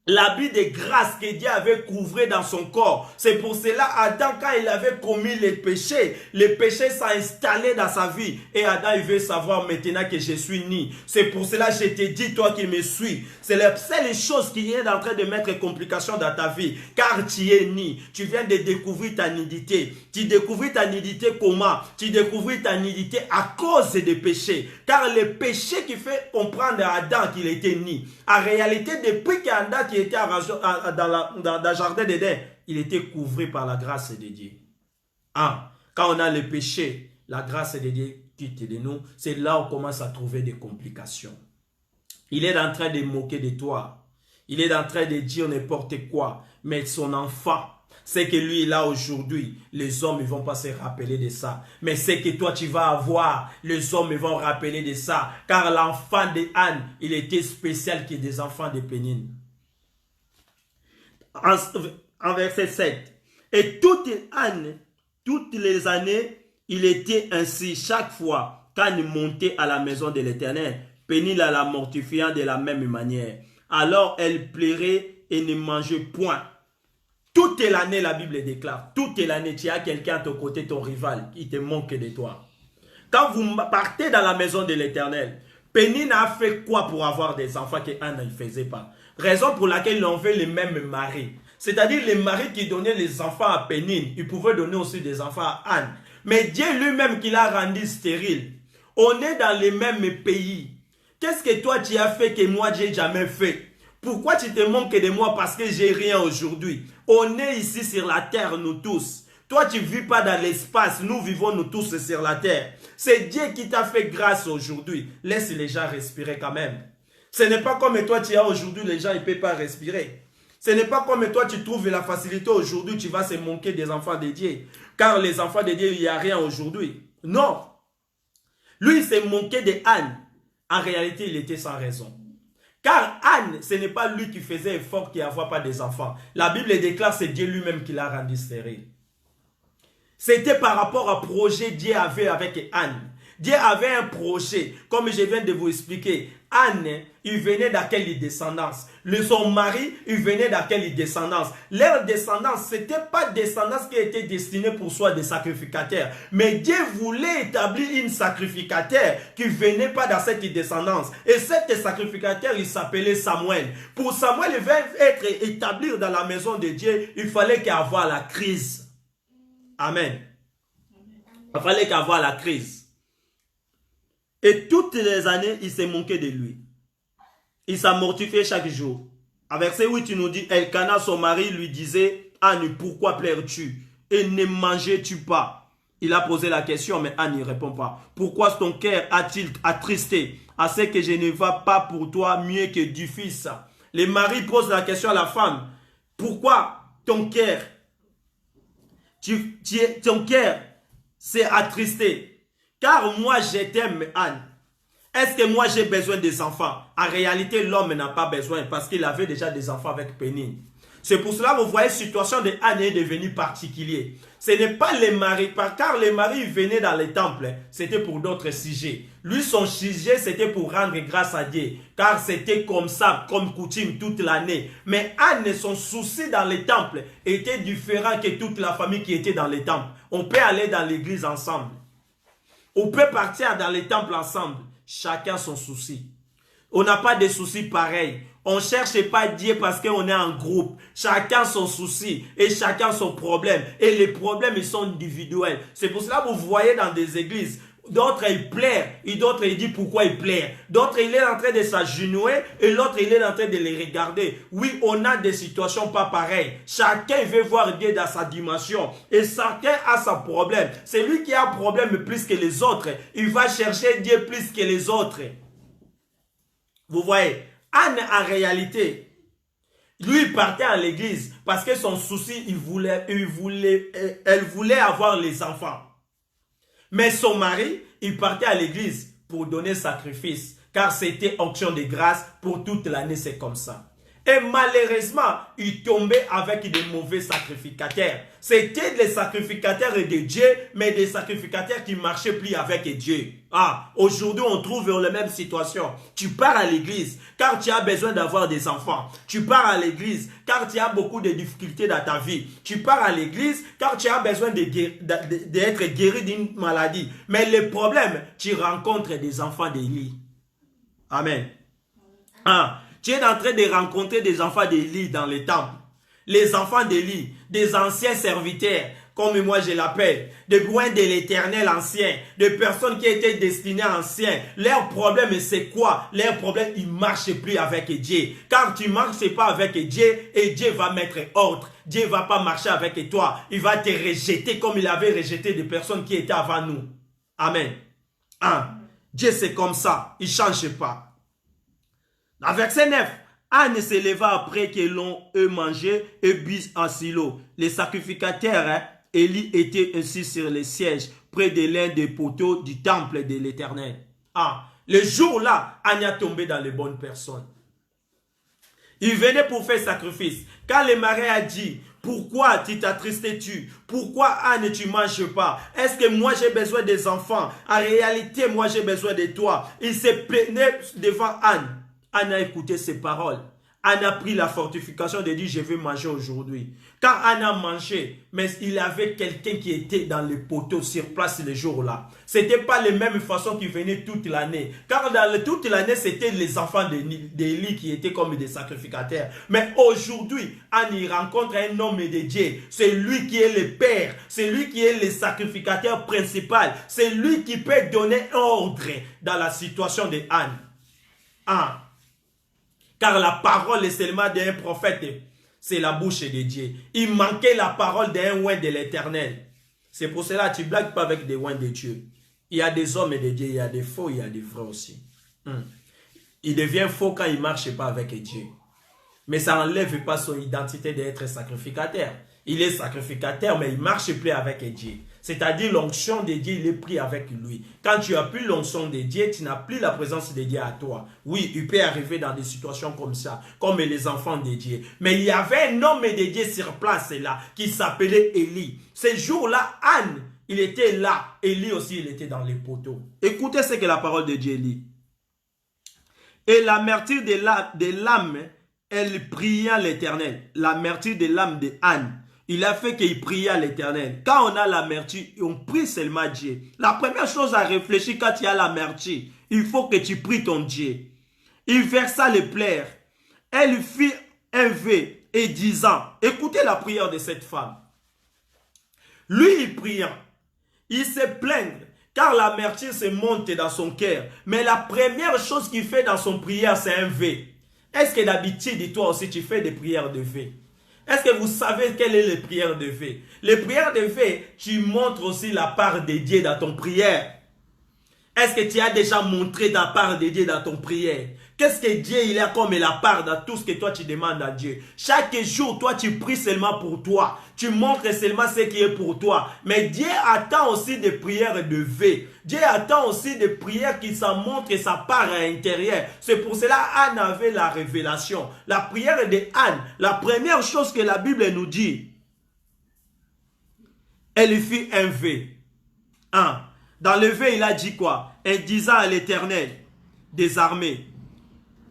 [SPEAKER 2] l'habit de grâce que Dieu avait couvré dans son corps. C'est pour cela, Adam, quand il avait commis les péchés s'est installé dans sa vie. Et Adam, il veut savoir maintenant que je suis né. C'est pour cela que je te dis, toi qui me suis, c'est la seule chose qui est en train de mettre complication dans ta vie. Car tu es né. Tu viens de découvrir ta nudité. Tu découvres ta nudité comment? Tu découvres ta nudité à cause des péchés. Car le péché qui fait comprendre à Adam qu'il était né. En réalité, depuis qu'Adam qui était dans le jardin d'Éden, il était couvert par la grâce de Dieu. Quand on a le péché, la grâce de Dieu quitte de nous, c'est là où on commence à trouver des complications. Il est en train de moquer de toi. Il est en train de dire n'importe quoi. Mais son enfant, c'est que lui, là aujourd'hui, les hommes ne vont pas se rappeler de ça. Mais c'est que toi, tu vas avoir, les hommes vont rappeler de ça. Car l'enfant de Anne, il était spécial que des enfants de Pénine. En verset 7. Et toutes les années, il était ainsi chaque fois qu'Anne montait à la maison de l'Éternel. Pénine la mortifiant de la même manière. Alors elle pleurait et ne mangeait point. Toute l'année, la Bible déclare, toute l'année, tu as quelqu'un à ton côté, ton rival, qui te manque de toi. Quand vous partez dans la maison de l'Éternel, Pénine a fait quoi pour avoir des enfants que Anne ne faisait pas? Raison pour laquelle ils ont fait les mêmes maris. C'est-à-dire les maris qui donnaient les enfants à Pénine, ils pouvaient donner aussi des enfants à Anne. Mais Dieu lui-même qui l'a rendu stérile. On est dans les mêmes pays. Qu'est-ce que toi tu as fait que moi j'ai jamais fait? Pourquoi tu te manques de moi? Parce que j'ai rien aujourd'hui. On est ici sur la terre, nous tous. Toi, tu ne vis pas dans l'espace. Nous vivons, nous tous, sur la terre. C'est Dieu qui t'a fait grâce aujourd'hui. Laisse les gens respirer quand même. Ce n'est pas comme toi, tu as aujourd'hui, les gens ne peuvent pas respirer. Ce n'est pas comme toi, tu trouves la facilité aujourd'hui, tu vas se manquer des enfants de Dieu. Car les enfants de Dieu, il n'y a rien aujourd'hui. Non. Lui, il s'est manqué de Anne. En réalité, il était sans raison. Car Anne, ce n'est pas lui qui faisait effort qui n'avait pas des enfants. La Bible déclare que c'est Dieu lui-même qui l'a rendu stérile. C'était par rapport au projet que Dieu avait avec Anne. Dieu avait un projet, comme je viens de vous expliquer. Anne, il venait de quelle descendance? Son mari, il venait de quelle descendance? Leur descendance, ce n'était pas descendance qui était destinée pour soi des sacrificateurs. Mais Dieu voulait établir une sacrificateur qui ne venait pas dans cette descendance. Et cet sacrificateur, il s'appelait Samuel. Pour Samuel, il devait être établi dans la maison de Dieu, il fallait qu'il y ait la crise. Amen. Il fallait qu'il y ait la crise. Et toutes les années, il s'est manqué de lui. Il s'est mortifié chaque jour. À verset 8, il nous dit, Elkana, son mari, lui disait, Anne, pourquoi pleures-tu? Et ne mangeais-tu pas? Il a posé la question, mais Anne ne répond pas. Pourquoi ton cœur a-t-il attristé? À ce que je ne va pas pour toi mieux que du fils. Les maris posent la question à la femme. Pourquoi ton cœur s'est attristé? Car moi, je t'aime, Anne. Est-ce que moi, j'ai besoin des enfants? En réalité, l'homme n'a pas besoin parce qu'il avait déjà des enfants avec Pénine. C'est pour cela que vous voyez, la situation de Anne est devenue particulière. Ce n'est pas les maris, car les maris venaient dans les temples, c'était pour d'autres sujets. Lui, son sujet, c'était pour rendre grâce à Dieu, car c'était comme ça, comme coutume toute l'année. Mais Anne, son souci dans les temples était différent que toute la famille qui était dans les temples. On peut aller dans l'église ensemble. On peut partir dans les temples ensemble. Chacun son souci. On n'a pas de soucis pareils. On ne cherche pas Dieu parce qu'on est en groupe. Chacun son souci et chacun son problème. Et les problèmes, ils sont individuels. C'est pour cela que vous voyez dans des églises, d'autres ils pleurent et d'autres ils disent pourquoi ils pleurent. D'autres il est en train de s'agenouiller et l'autre il est en train de les regarder. Oui, on a des situations pas pareilles. Chacun veut voir Dieu dans sa dimension et chacun a son problème. Celui qui a un problème plus que les autres, il va chercher Dieu plus que les autres. Vous voyez, Anne en réalité, lui il partait à l'église parce que son souci, elle voulait avoir les enfants. Mais son mari, il partait à l'église pour donner sacrifice. Car c'était onction de grâce pour toute l'année, c'est comme ça. Et malheureusement, il tombait avec des mauvais sacrificateurs. C'était des sacrificateurs de Dieu, mais des sacrificateurs qui ne marchaient plus avec Dieu. Aujourd'hui, on trouve la même situation. Tu pars à l'église car tu as besoin d'avoir des enfants. Tu pars à l'église car tu as beaucoup de difficultés dans ta vie. Tu pars à l'église car tu as besoin d'être guéri d'une maladie. Mais le problème, tu rencontres des enfants d'Élie. Amen. Tu es en train de rencontrer des enfants d'Élie dans les temples. Les enfants d'Élie, des anciens serviteurs, comme moi je l'appelle, des loin de l'Éternel ancien, des personnes qui étaient destinées anciens. Leur problème, c'est quoi? Leur problème, ils ne marchent plus avec Dieu. Car tu ne marches pas avec Dieu, et Dieu va mettre ordre. Dieu ne va pas marcher avec toi. Il va te rejeter comme il avait rejeté des personnes qui étaient avant nous. Amen. Dieu, c'est comme ça. Il ne change pas. Dans verset 9, Anne se leva après que l'on eut mangé et bu en silo. Les sacrificateurs, Élie était ainsi sur le siège, près de l'un des poteaux du temple de l'Éternel. Le jour-là, Anne a tombé dans les bonnes personnes. Il venait pour faire sacrifice. Quand le mari a dit, pourquoi tu t'attristes-tu? Pourquoi Anne tu ne manges pas? Est-ce que moi j'ai besoin des enfants? En réalité, moi j'ai besoin de toi. Il se plaignait devant Anne. Anne a écouté ses paroles. Anne a pris la fortification de dire, je vais manger aujourd'hui. Quand Anne a mangé, mais il y avait quelqu'un qui était dans le poteau sur place le jour-là. Ce n'était pas les mêmes façons qui venaient toute l'année. Car dans toute l'année, c'était les enfants d'Élie qui étaient comme des sacrificateurs. Mais aujourd'hui, Anne y rencontre un homme de Dieu. C'est lui qui est le père. C'est lui qui est le sacrificateur principal. C'est lui qui peut donner ordre dans la situation de Anne. Car la parole est seulement d'un prophète. C'est la bouche de Dieu. Il manquait la parole d'un oint de l'Éternel. C'est pour cela que tu ne blagues pas avec des oints de Dieu. Il y a des hommes de Dieu, il y a des faux, il y a des vrais aussi. Il devient faux quand il ne marche pas avec Dieu. Mais ça n'enlève pas son identité d'être sacrificateur. Il est sacrificateur, mais il ne marche plus avec Dieu. C'est-à-dire l'onction de Dieu, il est pris avec lui. Quand tu n'as plus l'onction de Dieu, tu n'as plus la présence de Dieu à toi. Oui, il peut arriver dans des situations comme ça, comme les enfants de Dieu. Mais il y avait un homme de Dieu sur place là, qui s'appelait Élie. Ce jour-là, Anne, il était là. Élie aussi, il était dans les poteaux. Écoutez ce que la parole de Dieu dit. Et l'amertume de l'âme, elle pria l'Éternel. L'amertume de l'âme de Anne. Il a fait qu'il priait à l'Éternel. Quand on a l'amertume, on prie seulement Dieu. La première chose à réfléchir quand il y a l'amertume, il faut que tu pries ton Dieu. Il versa les pleurs. Elle fit un vœu et disant, écoutez la prière de cette femme. Lui, il priant, il se plaint car l'amertume se monte dans son cœur. Mais la première chose qu'il fait dans son prière, c'est un vœu. Est-ce que d'habitude, toi aussi, tu fais des prières de vœu? Est-ce que vous savez quelle est les prières de vœu? Les prières de vœu, tu montres aussi la part de Dieu dans ton prière. Est-ce que tu as déjà montré la part de Dieu dans ton prière? Qu'est-ce que Dieu il a comme la part dans tout ce que toi tu demandes à Dieu? Chaque jour, toi tu pries seulement pour toi. Tu montres seulement ce qui est pour toi. Mais Dieu attend aussi des prières de vœu. Dieu attend aussi des prières qui s'en montrent sa part à l'intérieur. C'est pour cela Anne avait la révélation. La prière de Anne, la première chose que la Bible nous dit, elle fit un vœu. Dans le vœu, il a dit quoi? En disant à l'Éternel des armées,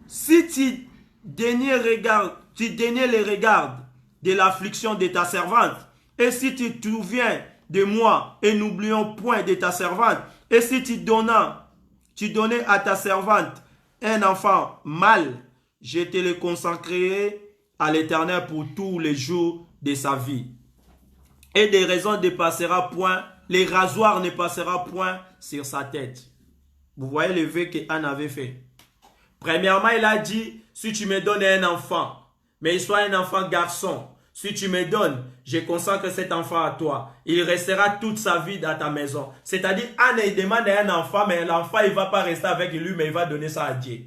[SPEAKER 2] si tu daignes les regards de l'affliction de ta servante, et si tu te souviens de moi, et n'oublions point de ta servante, et si tu donnais à ta servante un enfant mâle, je te le consacrerai à l'Éternel pour tous les jours de sa vie. Et des raisons ne passera point, les rasoirs ne passera point sur sa tête. Vous voyez le vœu qu'Anne avait fait. Premièrement, il a dit, si tu me donnes un enfant, mais il soit un enfant garçon, si tu me donnes, je consacre cet enfant à toi. Il restera toute sa vie dans ta maison. C'est-à-dire, Anne, il demande à un enfant, mais l'enfant, il ne va pas rester avec lui, mais il va donner ça à Dieu.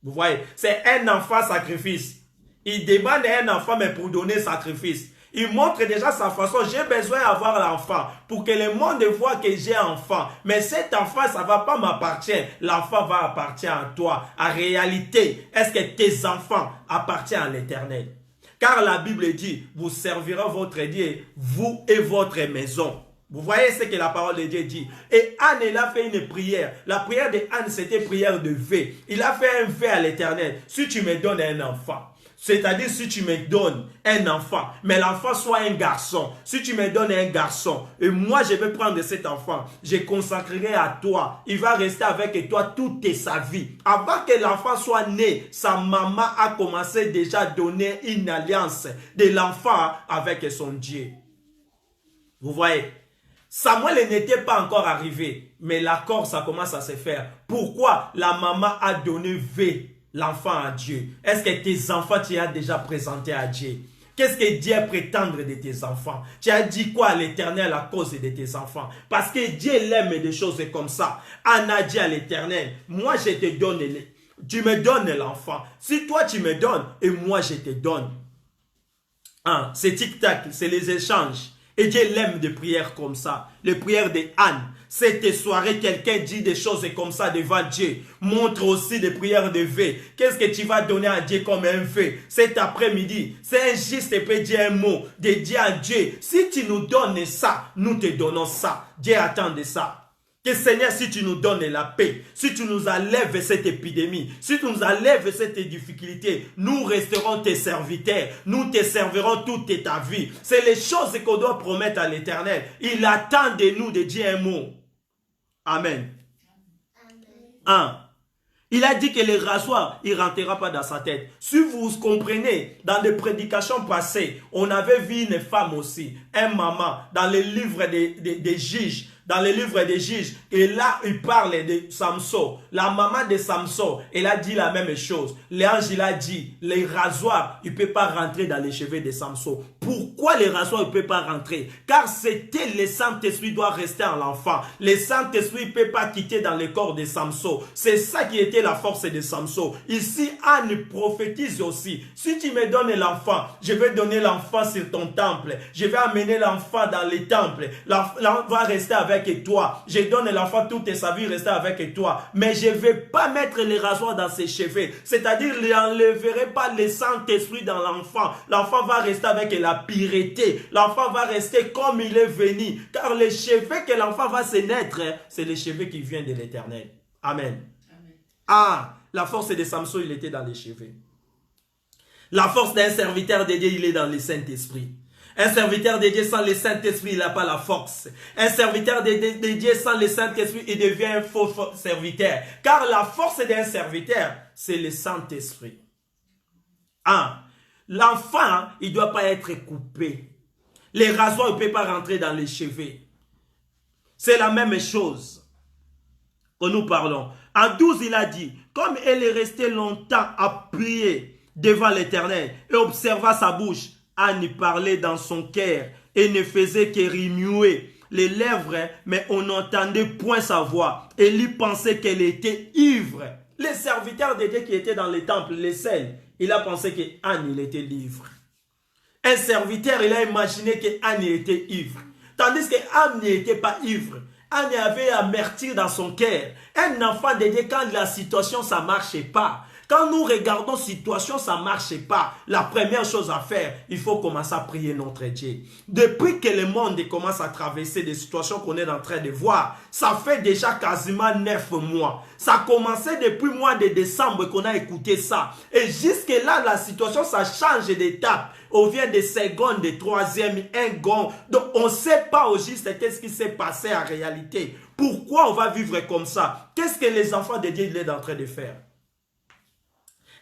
[SPEAKER 2] Vous voyez, c'est un enfant sacrifice. Il demande à un enfant, mais pour donner sacrifice. Il montre déjà sa façon. J'ai besoin d'avoir l'enfant pour que le monde voit que j'ai un enfant. Mais cet enfant, ça ne va pas m'appartenir. L'enfant va appartenir à toi. En réalité, est-ce que tes enfants appartiennent à l'Éternel? Car la Bible dit, vous servirez votre Dieu, vous et votre maison. Vous voyez ce que la parole de Dieu dit. Et Anne, il a fait une prière. La prière de Anne, c'était prière de vœu. Il a fait un vœu à l'Éternel. Si tu me donnes un enfant, c'est-à-dire si tu me donnes un enfant, mais l'enfant soit un garçon. Si tu me donnes un garçon, et moi je vais prendre cet enfant, je consacrerai à toi. Il va rester avec toi toute sa vie. Avant que l'enfant soit né, sa maman a commencé déjà à donner une alliance de l'enfant avec son Dieu. Vous voyez? Samuel n'était pas encore arrivé, mais l'accord, ça commence à se faire. Pourquoi la maman a donné l'enfant à Dieu? Est-ce que tes enfants, tu as déjà présenté à Dieu? Qu'est-ce que Dieu prétendre de tes enfants? Tu as dit quoi à l'Éternel à cause de tes enfants? Parce que Dieu l'aime des choses comme ça. Anna dit à l'Éternel, moi je te donne, tu me donnes l'enfant. Si toi tu me donnes, et moi je te donne. Hein, c'est tic-tac, c'est les échanges. Et Dieu l'aime des prières comme ça. Les prières de Anne. Cette soirée, quelqu'un dit des choses comme ça devant Dieu. Montre aussi des prières de vœux. Qu'est-ce que tu vas donner à Dieu comme un vœu? Cet après-midi, c'est un geste, peut dire un mot de dire à Dieu. Si tu nous donnes ça, nous te donnons ça. Dieu attend de ça. Que Seigneur, si tu nous donnes la paix, si tu nous enlèves cette épidémie, si tu nous enlèves cette difficulté, nous resterons tes serviteurs, nous te servirons toute ta vie. C'est les choses qu'on doit promettre à l'Éternel. Il attend de nous de dire un mot. Amen. Amen. Il a dit que le rasoir, il ne rentrera pas dans sa tête. Si vous comprenez, dans les prédications passées, on avait vu une femme aussi, un maman, dans les livres des juges. Dans le livre des juges, et là, il parle de Samson. La maman de Samson, elle a dit la même chose. L'ange, il a dit, les rasoirs, il ne peut pas rentrer dans les cheveux de Samson. Pourquoi les rasoirs, il ne peut pas rentrer? Car c'était le Saint-Esprit doit rester en l'enfant. Le Saint-Esprit ne peut pas quitter dans le corps de Samson. C'est ça qui était la force de Samson. Ici, Anne prophétise aussi. Si tu me donnes l'enfant, je vais donner l'enfant sur ton temple. Je vais amener l'enfant dans les temples. L'enfant va rester avec toi. Je donne l'enfant toute sa vie rester avec toi. Mais je ne vais pas mettre les rasoirs dans ses cheveux. C'est-à-dire, je n'enlèverai pas le Saint-Esprit dans l'enfant. L'enfant va rester avec la pureté. L'enfant va rester comme il est venu. Car les cheveux que l'enfant va se naître, c'est les cheveux qui viennent de l'Éternel. Amen. Amen. Ah, la force de Samson, il était dans les cheveux. La force d'un serviteur de Dieu, il est dans le Saint-Esprit. Un serviteur de Dieu sans le Saint-Esprit, il n'a pas la force. Un serviteur de Dieu sans le Saint-Esprit, il devient un faux serviteur. Car la force d'un serviteur, c'est le Saint-Esprit. L'enfant, il ne doit pas être coupé. Les rasoirs ne peuvent pas rentrer dans les cheveux. C'est la même chose que nous parlons. En 12, il a dit, comme elle est restée longtemps à prier devant l'Éternel et observa sa bouche, Anne parlait dans son cœur et ne faisait que remuer les lèvres, mais on n'entendait point sa voix. Elle y pensait qu'elle était ivre. Les serviteurs de Dieu qui étaient dans les temples, les sels, il a pensé que Anne, il était ivre. Un serviteur, il a imaginé que Anne était ivre. Tandis que Anne n'était pas ivre. Anne avait amertume dans son cœur. Un enfant de Dieu, quand la situation, ça ne marchait pas. Quand nous regardons situation, ça ne marche pas. La première chose à faire, il faut commencer à prier notre Dieu. Depuis que le monde commence à traverser des situations qu'on est en train de voir, ça fait déjà quasiment 9 mois. Ça a commencé depuis le mois de décembre qu'on a écouté ça. Et jusque là, la situation, ça change d'étape. On vient de seconde, de troisième, un gond. Donc, on ne sait pas au juste qu'est-ce qui s'est passé en réalité. Pourquoi on va vivre comme ça? Qu'est-ce que les enfants de Dieu sont en train de faire?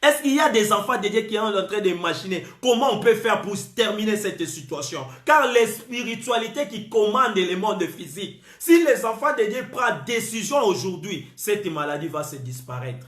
[SPEAKER 2] Est-ce qu'il y a des enfants de Dieu qui sont en train d'imaginer comment on peut faire pour terminer cette situation? Car les spiritualités qui commandent le monde physique, si les enfants de Dieu prennent décision aujourd'hui, cette maladie va se disparaître.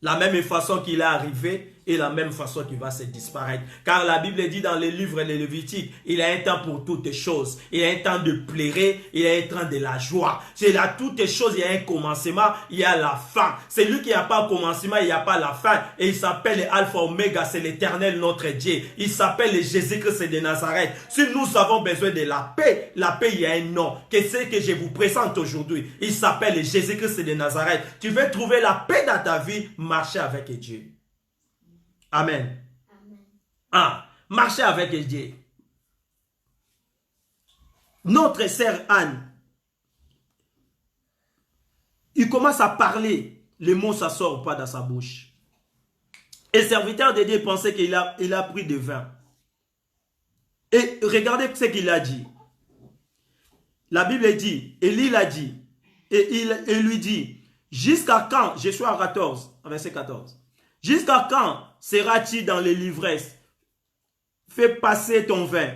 [SPEAKER 2] La même façon qu'il est arrivé, et la même façon qu'il va se disparaître. Car la Bible dit dans les livres de Lévitique, il y a un temps pour toutes choses. Il y a un temps de pleurer, il y a un temps de la joie. C'est là toutes choses, il y a un commencement, il y a la fin. C'est lui qui n'a pas commencement, il n'y a pas la fin. Et il s'appelle Alpha Oméga, c'est l'Éternel notre Dieu. Il s'appelle Jésus-Christ de Nazareth. Si nous avons besoin de la paix, il y a un nom. Qu'est-ce que je vous présente aujourd'hui? Il s'appelle Jésus-Christ de Nazareth. Tu veux trouver la paix dans ta vie, marcher avec Dieu. Amen. Ah, marcher avec Dieu. Notre sœur Anne, il commence à parler, les mots ça sort pas dans sa bouche. Et le serviteur de Dieu pensait qu'il a pris du vin. Et regardez ce qu'il a dit. La Bible dit, Élie l'a dit, et il lui dit, jusqu'à quand, je suis à 14, verset 14, jusqu'à quand seras-tu dans les livresses? Fais passer ton vin.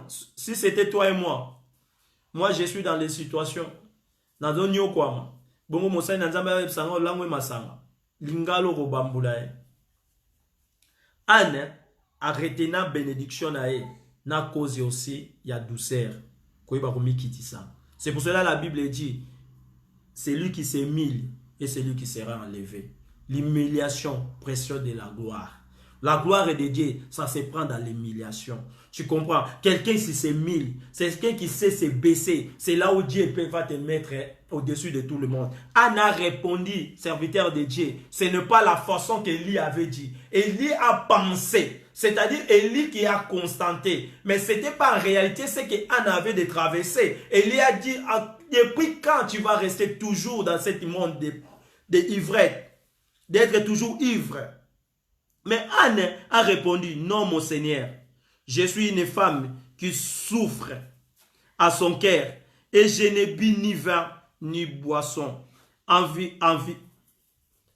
[SPEAKER 2] Si c'était toi et moi je suis dans les situations, dans un nyo quoi, bongo mosai nanzamba sanga langwe masanga, lingalo robambula. Anne a retenu la bénédiction na cause aussi il y a douceur. C'est pour cela la Bible dit, c'est lui qui s'humilie et c'est lui qui sera enlevé. L'humiliation précieuse de la gloire. La gloire est de Dieu, ça se prend dans l'humiliation. Tu comprends? Quelqu'un qui s'humilie, c'est quelqu'un qui sait se baisser. C'est là où Dieu va te mettre au-dessus de tout le monde. Anne a répondu, serviteur de Dieu, ce n'est pas la façon qu'Élie avait dit. Élie a pensé, c'est-à-dire Élie qui a constaté. Mais ce n'était pas en réalité ce qu'Anne avait de traverser. Élie a dit, depuis quand tu vas rester toujours dans ce monde d'ivresse, d'être toujours ivre? Mais Anne a répondu, non mon Seigneur, je suis une femme qui souffre à son cœur et je n'ai bu ni vin ni boisson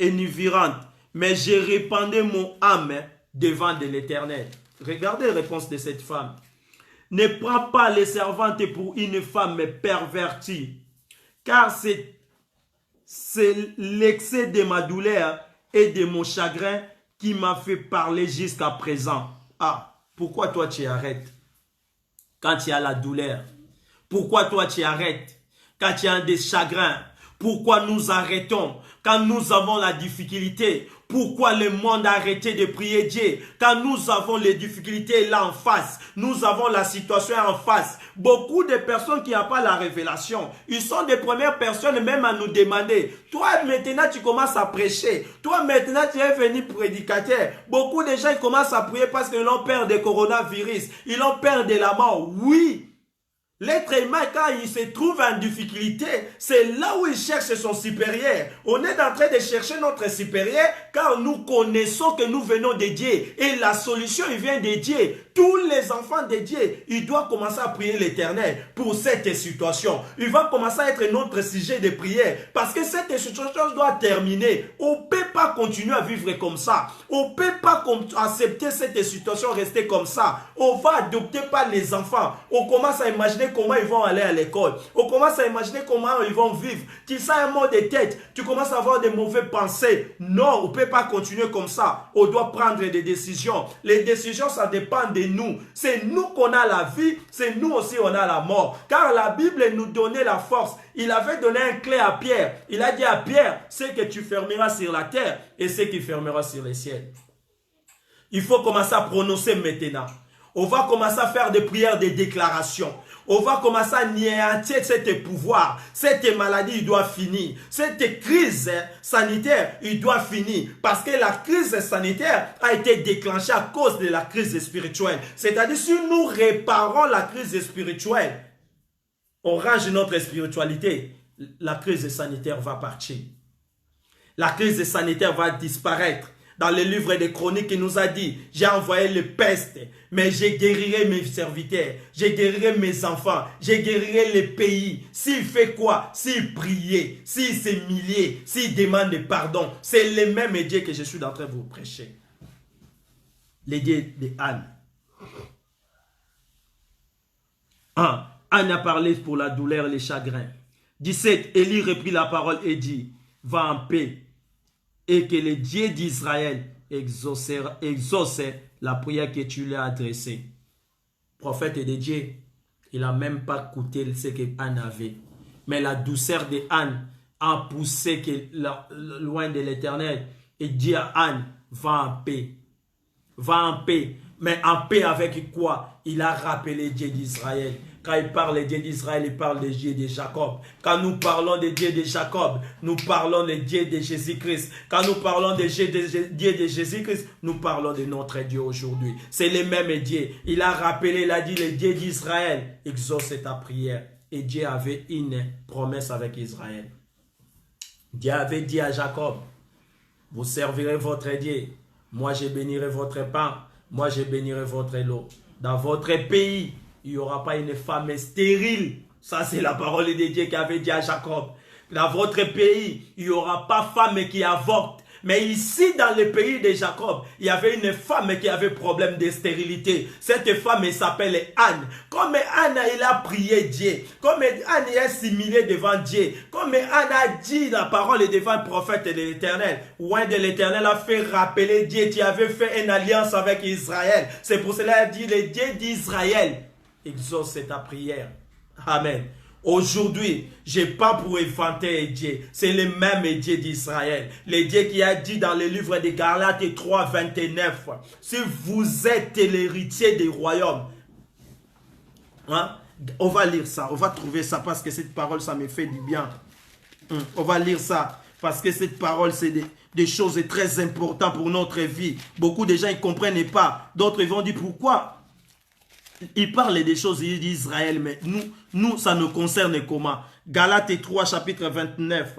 [SPEAKER 2] enivrante, mais j'ai répandu mon âme devant de l'Éternel. Regardez la réponse de cette femme. Ne prends pas les servantes pour une femme pervertie, car c'est l'excès de ma douleur et de mon chagrin qui m'a fait parler jusqu'à présent. Ah, pourquoi toi tu arrêtes quand tu as la douleur? Pourquoi toi tu arrêtes quand tu as des chagrins? Pourquoi nous arrêtons quand nous avons la difficulté? Pourquoi le monde a arrêté de prier Dieu? Quand nous avons les difficultés là en face, nous avons la situation en face. Beaucoup de personnes qui n'ont pas la révélation, ils sont des premières personnes même à nous demander, toi maintenant tu commences à prêcher, toi maintenant tu es venu prédicateur. Beaucoup de gens ils commencent à prier parce qu'ils ont peur des coronavirus, ils ont peur de la mort. Oui. L'être humain, quand il se trouve en difficulté, c'est là où il cherche son supérieur. On est en train de chercher notre supérieur car nous connaissons que nous venons de Dieu. Et la solution, il vient de Dieu. Tous les enfants de Dieu, ils doivent commencer à prier l'Éternel pour cette situation. Il va commencer à être notre sujet de prière parce que cette situation doit terminer. On ne peut pas continuer à vivre comme ça. On ne peut pas accepter cette situation, rester comme ça. On va adopter pas les enfants. On commence à imaginer comment ils vont aller à l'école. On commence à imaginer comment ils vont vivre. Tu sens un mot de tête. Tu commences à avoir des mauvaises pensées. Non, on ne peut pas continuer comme ça. On doit prendre des décisions. Les décisions, ça dépend de nous. C'est nous qu'on a la vie. C'est nous aussi on a la mort. Car la Bible nous donnait la force. Il avait donné un clé à Pierre. Il a dit à Pierre, c'est que tu fermeras sur la terre et c'est qu'il fermera sur les ciels. Il faut commencer à prononcer maintenant. On va commencer à faire des prières, des déclarations. On va commencer à anéantir cet pouvoir. Cette maladie, il doit finir. Cette crise sanitaire, il doit finir. Parce que la crise sanitaire a été déclenchée à cause de la crise spirituelle. C'est-à-dire, si nous réparons la crise spirituelle, on range notre spiritualité, la crise sanitaire va partir. La crise sanitaire va disparaître. Dans le livre des Chroniques, il nous a dit, j'ai envoyé le peste, mais je guérirai mes serviteurs, je guérirai mes enfants, je guérirai les pays. S'il fait quoi? S'il priait, s'il s'humiliait, s'il demande pardon, c'est le même Dieu que je suis en train de vous prêcher. Le Dieu de Anne. Anne a parlé pour la douleur et les chagrins. 17, Élie reprit la parole et dit, va en paix. Et que le Dieu d'Israël exauce la prière que tu lui as adressée. Prophète de Dieu, il n'a même pas coûté ce que Anne avait. Mais la douceur de Anne a poussé loin de l'Éternel et dit à Anne, va en paix. Va en paix. Mais en paix avec quoi? Il a rappelé Dieu d'Israël. Quand il parle de Dieu d'Israël, il parle de Dieu de Jacob. Quand nous parlons de Dieu de Jacob, nous parlons de Dieu de Jésus-Christ. Quand nous parlons de Dieu de Jésus-Christ, nous parlons de notre Dieu aujourd'hui. C'est le même Dieu. Il a rappelé, il a dit, le Dieu d'Israël, exauce ta prière. Et Dieu avait une promesse avec Israël. Dieu avait dit à Jacob, vous servirez votre Dieu. Moi, je bénirai votre pain. Moi, je bénirai votre eau. Dans votre pays, il n'y aura pas une femme stérile. Ça, c'est la parole de Dieu qui avait dit à Jacob. Dans votre pays, il n'y aura pas femme qui avorte. Mais ici, dans le pays de Jacob, il y avait une femme qui avait problème de stérilité. Cette femme, elle s'appelle Anne. Comme Anne, elle a prié Dieu. Comme Anne est assimilée devant Dieu. Comme Anne a dit la parole devant le prophète de l'Éternel. Ouin de l'Éternel a fait rappeler Dieu qui avait fait une alliance avec Israël. C'est pour cela qu'il a dit, le Dieu d'Israël exauce ta prière. Amen. Aujourd'hui, je n'ai pas pour inventer Dieu. C'est le même Dieu d'Israël. Le Dieu qui a dit dans le livre de Galates 3, 29. Si vous êtes l'héritier des royaumes. Hein? On va lire ça. On va trouver ça parce que cette parole, ça me fait du bien. On va lire ça. Parce que cette parole, c'est des choses très importantes pour notre vie. Beaucoup de gens ne comprennent pas. D'autres vont dire pourquoi. Il parle des choses d'Israël, mais nous, ça nous concerne comment? Galates 3, chapitre 29.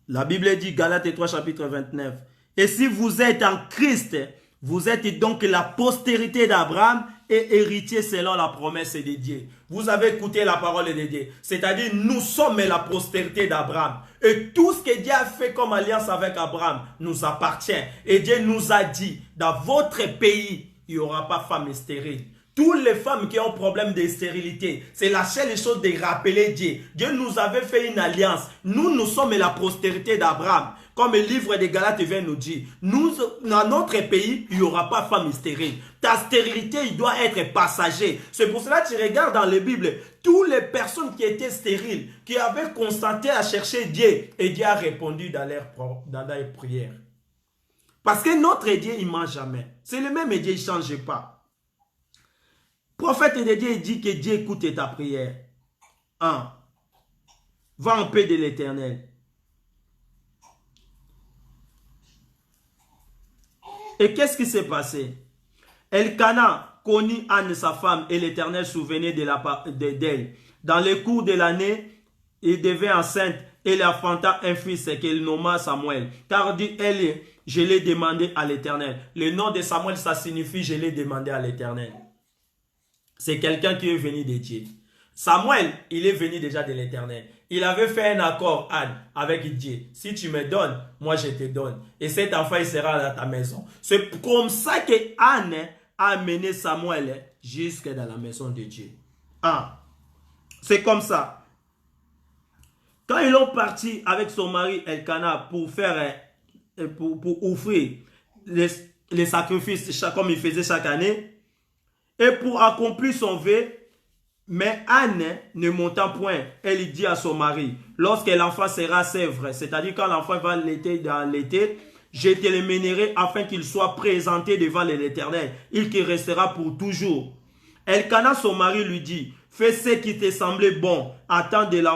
[SPEAKER 2] La Bible dit, Galates 3, chapitre 29. Et si vous êtes en Christ, vous êtes donc la postérité d'Abraham et héritier selon la promesse de Dieu. Vous avez écouté la parole de Dieu. C'est-à-dire, nous sommes la postérité d'Abraham. Et tout ce que Dieu a fait comme alliance avec Abraham nous appartient. Et Dieu nous a dit, dans votre pays, il n'y aura pas femme stérile. Toutes les femmes qui ont problème de stérilité, c'est la seule chose de rappeler Dieu. Dieu nous avait fait une alliance. Nous sommes la postérité d'Abraham. Comme le livre de Galates vient nous dire, dans notre pays, il n'y aura pas femme stérile. Ta stérilité, il doit être passager. C'est pour cela que tu regardes dans la Bible, toutes les personnes qui étaient stériles, qui avaient constaté à chercher Dieu, et Dieu a répondu dans leurs prières. Parce que notre Dieu, il ne ment jamais. C'est le même Dieu, il ne change pas. Prophète de Dieu, il dit que Dieu écoute ta prière. 1. Va en paix de l'Éternel. Et qu'est-ce qui s'est passé? Elkana connut Anne, sa femme, et l'Éternel souvenait d'elle. Dans le cours de l'année, il devint enceinte et elle enfanta un fils qu'elle nomma Samuel. Car dit elle, je l'ai demandé à l'Éternel. Le nom de Samuel, ça signifie je l'ai demandé à l'Éternel. C'est quelqu'un qui est venu de Dieu. Samuel, il est venu déjà de l'Éternel. Il avait fait un accord, Anne, avec Dieu. Si tu me donnes, moi je te donne. Et cet enfant, il sera dans ta maison. C'est comme ça que Anne a amené Samuel jusque dans la maison de Dieu. C'est comme ça. Quand ils ont parti avec son mari Elkana pour offrir les sacrifices comme il faisait chaque année, et pour accomplir son vœu, mais Anne ne montant point, elle dit à son mari, lorsque l'enfant sera sèvre, c'est-à-dire quand l'enfant va l'été dans l'été, je te le mènerai afin qu'il soit présenté devant l'Éternel, il qui restera pour toujours. Elkana, son mari, lui dit, fais ce qui te semblait bon, attends de la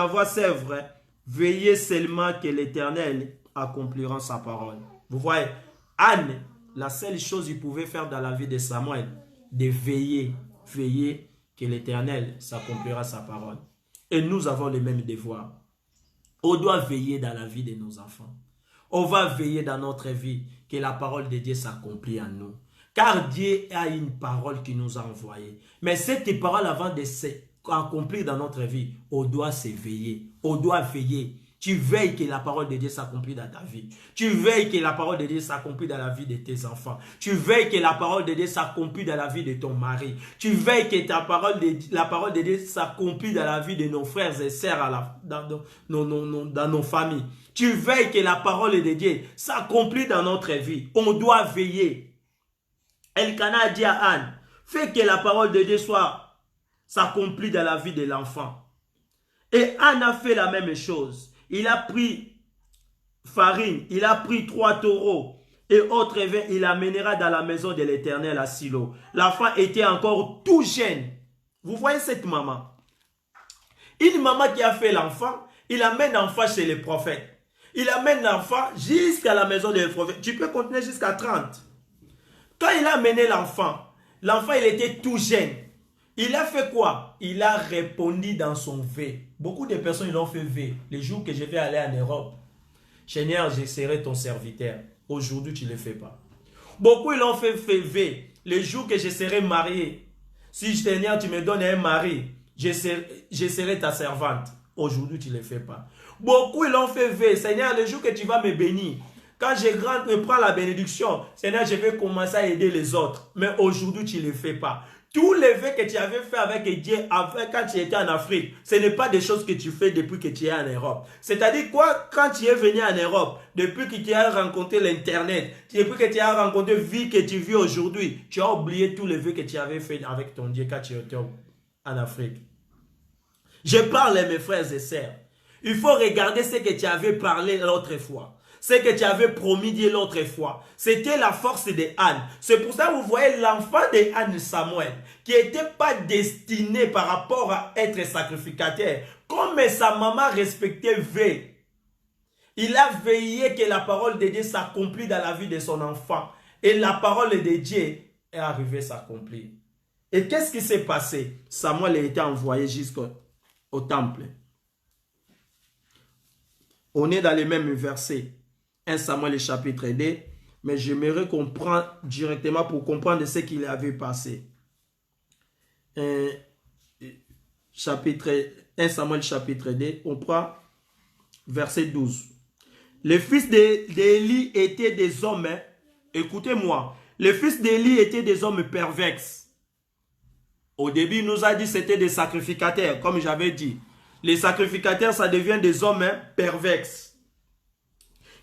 [SPEAKER 2] voix sèvre, veillez seulement que l'Éternel accomplira sa parole. Vous voyez, Anne, la seule chose qu'il pouvait faire dans la vie de Samuel, de veiller que l'Éternel s'accomplira sa parole. Et nous avons le même devoir. On doit veiller dans la vie de nos enfants. On va veiller dans notre vie que la parole de Dieu s'accomplit en nous. Car Dieu a une parole qui nous a envoyée. Mais cette parole, avant de s'accomplir dans notre vie, on doit se veiller. On doit veiller. Tu veilles que la parole de Dieu s'accomplisse dans ta vie. Tu veilles que la parole de Dieu s'accomplisse dans la vie de tes enfants. Tu veilles que la parole de Dieu s'accomplisse dans la vie de ton mari. Tu veilles que la parole de Dieu s'accomplisse dans la vie de nos frères et sœurs dans nos familles. Tu veilles que la parole de Dieu s'accomplisse dans notre vie. On doit veiller. Elkana a dit à Anne, fais que la parole de Dieu s'accomplit dans la vie de l'enfant. Et Anne a fait la même chose. Il a pris farine, il a pris 3 taureaux et autre vin, il l'amènera dans la maison de l'Éternel à Silo. L'enfant était encore tout jeune. Vous voyez cette maman? Une maman qui a fait l'enfant, il amène l'enfant chez les prophètes. Il amène l'enfant jusqu'à la maison des prophètes. Tu peux continuer jusqu'à 30. Quand il a amené l'enfant, il était tout jeune. Il a fait quoi? Il a répondu dans son V. Beaucoup de personnes l'ont fait V. Les jours que je vais aller en Europe, Seigneur, je serai ton serviteur. Aujourd'hui, tu ne le fais pas. Beaucoup l'ont fait V. Les jours que je serai marié. Si Seigneur, tu me donnes un mari, je serai ta servante. Aujourd'hui, tu ne le fais pas. Beaucoup l'ont fait V. Seigneur, le jour que tu vas me bénir, quand je prends la bénédiction, Seigneur, je vais commencer à aider les autres. Mais aujourd'hui, tu ne le fais pas. Tous les vœux que tu avais fait avec Dieu quand tu étais en Afrique, ce n'est pas des choses que tu fais depuis que tu es en Europe. C'est-à-dire quoi, quand tu es venu en Europe, depuis que tu as rencontré l'Internet, depuis que tu as rencontré la vie que tu vis aujourd'hui, tu as oublié tous les vœux que tu avais fait avec ton Dieu quand tu étais en Afrique. Je parle, mes frères et sœurs. Il faut regarder ce que tu avais parlé l'autre fois. Ce que tu avais promis Dieu l'autre fois. C'était la force de Anne. C'est pour ça que vous voyez l'enfant de Anne Samuel, qui n'était pas destiné par rapport à être sacrificateur. Comme sa maman respectait veille, il a veillé que la parole de Dieu s'accomplisse dans la vie de son enfant. Et la parole de Dieu est arrivée à s'accomplir. Et qu'est-ce qui s'est passé? Samuel a été envoyé jusqu'au temple. On est dans les mêmes versets. 1 Samuel chapitre 2, mais j'aimerais qu'on prenne directement pour comprendre ce qu'il avait passé. 1 Samuel chapitre 2, on prend verset 12. Les fils d'Élie étaient des hommes, écoutez-moi, les fils d'Élie étaient des hommes pervers. Au début, il nous a dit que c'était des sacrificateurs, comme j'avais dit. Les sacrificateurs, ça devient des hommes pervers.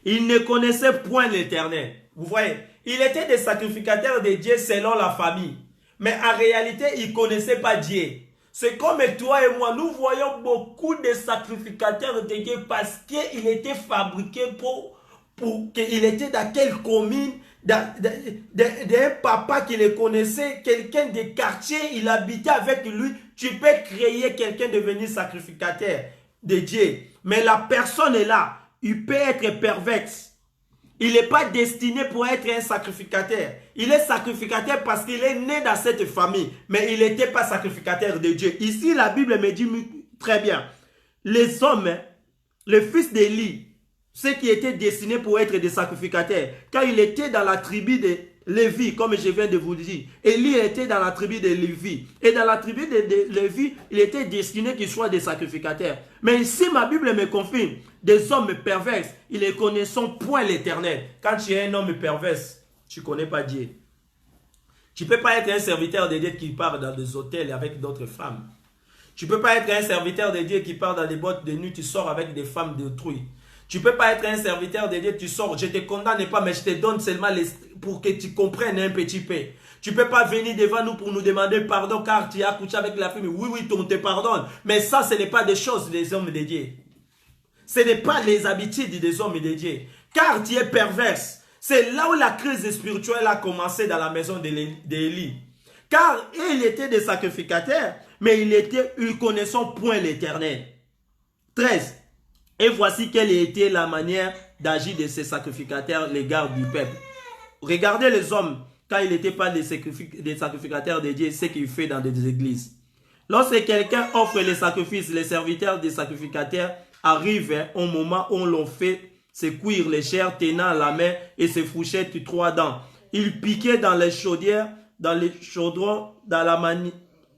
[SPEAKER 2] Ils ne connaissaient point l'Éternel. Vous voyez, il était des sacrificateurs de Dieu selon la famille. Mais en réalité, ils ne connaissaient pas Dieu. C'est comme toi et moi, nous voyons beaucoup de sacrificateurs de Dieu parce qu'il était fabriqué pour qu'il était dans quelle commune, d'un papa qui le connaissait, quelqu'un de quartier, il habitait avec lui. Tu peux créer quelqu'un devenir sacrificateur de Dieu. Mais la personne est là. Il peut être pervers. Il n'est pas destiné pour être un sacrificateur. Il est sacrificateur parce qu'il est né dans cette famille. Mais il n'était pas sacrificateur de Dieu. Ici, la Bible me dit très bien. Les hommes, les fils d'Élie, ceux qui étaient destinés pour être des sacrificateurs, quand il était dans la tribu de Lévi, comme je viens de vous le dire, Élie était dans la tribu de Lévi. Et dans la tribu de Lévi, il était destiné qu'ils soient des sacrificateurs. Mais ici, ma Bible me confirme, des hommes pervers, ils ne connaissent point l'Éternel. Quand tu es un homme pervers, tu ne connais pas Dieu. Tu ne peux pas être un serviteur de Dieu qui part dans des hôtels avec d'autres femmes. Tu ne peux pas être un serviteur de Dieu qui part dans des boîtes de nuit, tu sors avec des femmes d'autrui. Tu ne peux pas être un serviteur de Dieu, tu sors, je ne te condamne pas, mais je te donne seulement pour que tu comprennes un petit peu. Tu ne peux pas venir devant nous pour nous demander pardon car tu as couché avec la femme. Oui, oui, on te pardonne. Mais ça, ce n'est pas des choses des hommes de Dieu. Ce n'est pas les habitudes des hommes de Dieu. Car tu es perverse. C'est là où la crise spirituelle a commencé dans la maison d'Élie. Car il était des sacrificateurs, mais il ne connaissait point l'Éternel. 13. Et voici quelle était la manière d'agir de ces sacrificateurs, les gardes du peuple. Regardez les hommes, quand il n'était pas des sacrificateurs de Dieu, ce qu'il fait dans des églises. Lorsque quelqu'un offre les sacrifices, les serviteurs des sacrificateurs arrivent au moment où l'on fait se cuire les chairs tenant à la main et se fourchettes 3 dents. Ils piquaient dans les chaudières, dans les chaudrons, dans la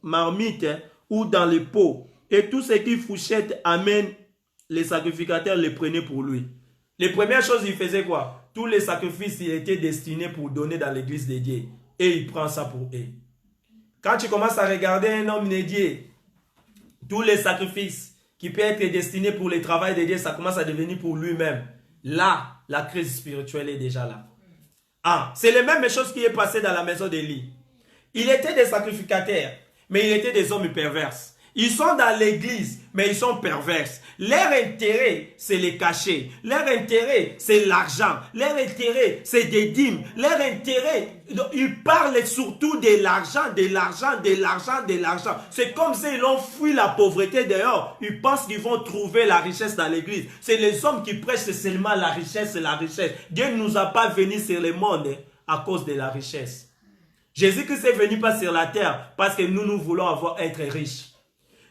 [SPEAKER 2] marmite ou dans les pots. Et tout ce qui fourchette amène les sacrificateurs les prenaient pour lui. Les premières choses, il faisait quoi? Tous les sacrifices, ils étaient destinés pour donner dans l'église de Dieu. Et il prend ça pour eux. Quand tu commences à regarder un homme dédié, tous les sacrifices qui peuvent être destinés pour le travail de Dieu, ça commence à devenir pour lui-même. Là, la crise spirituelle est déjà là. Ah, c'est la même chose qui est passée dans la maison d'Élie. Il était des sacrificateurs, mais il était des hommes perverses. Ils sont dans l'église, mais ils sont perverses. Leur intérêt, c'est les cachets. Leur intérêt, c'est l'argent. Leur intérêt, c'est des dîmes. Leur intérêt, ils parlent surtout de l'argent, de l'argent, de l'argent, de l'argent. C'est comme s'ils ont fui la pauvreté dehors. Ils pensent qu'ils vont trouver la richesse dans l'église. C'est les hommes qui prêchent seulement la richesse, la richesse. Dieu ne nous a pas venus sur le monde à cause de la richesse. Jésus-Christ est venu pas sur la terre parce que nous voulons être riches.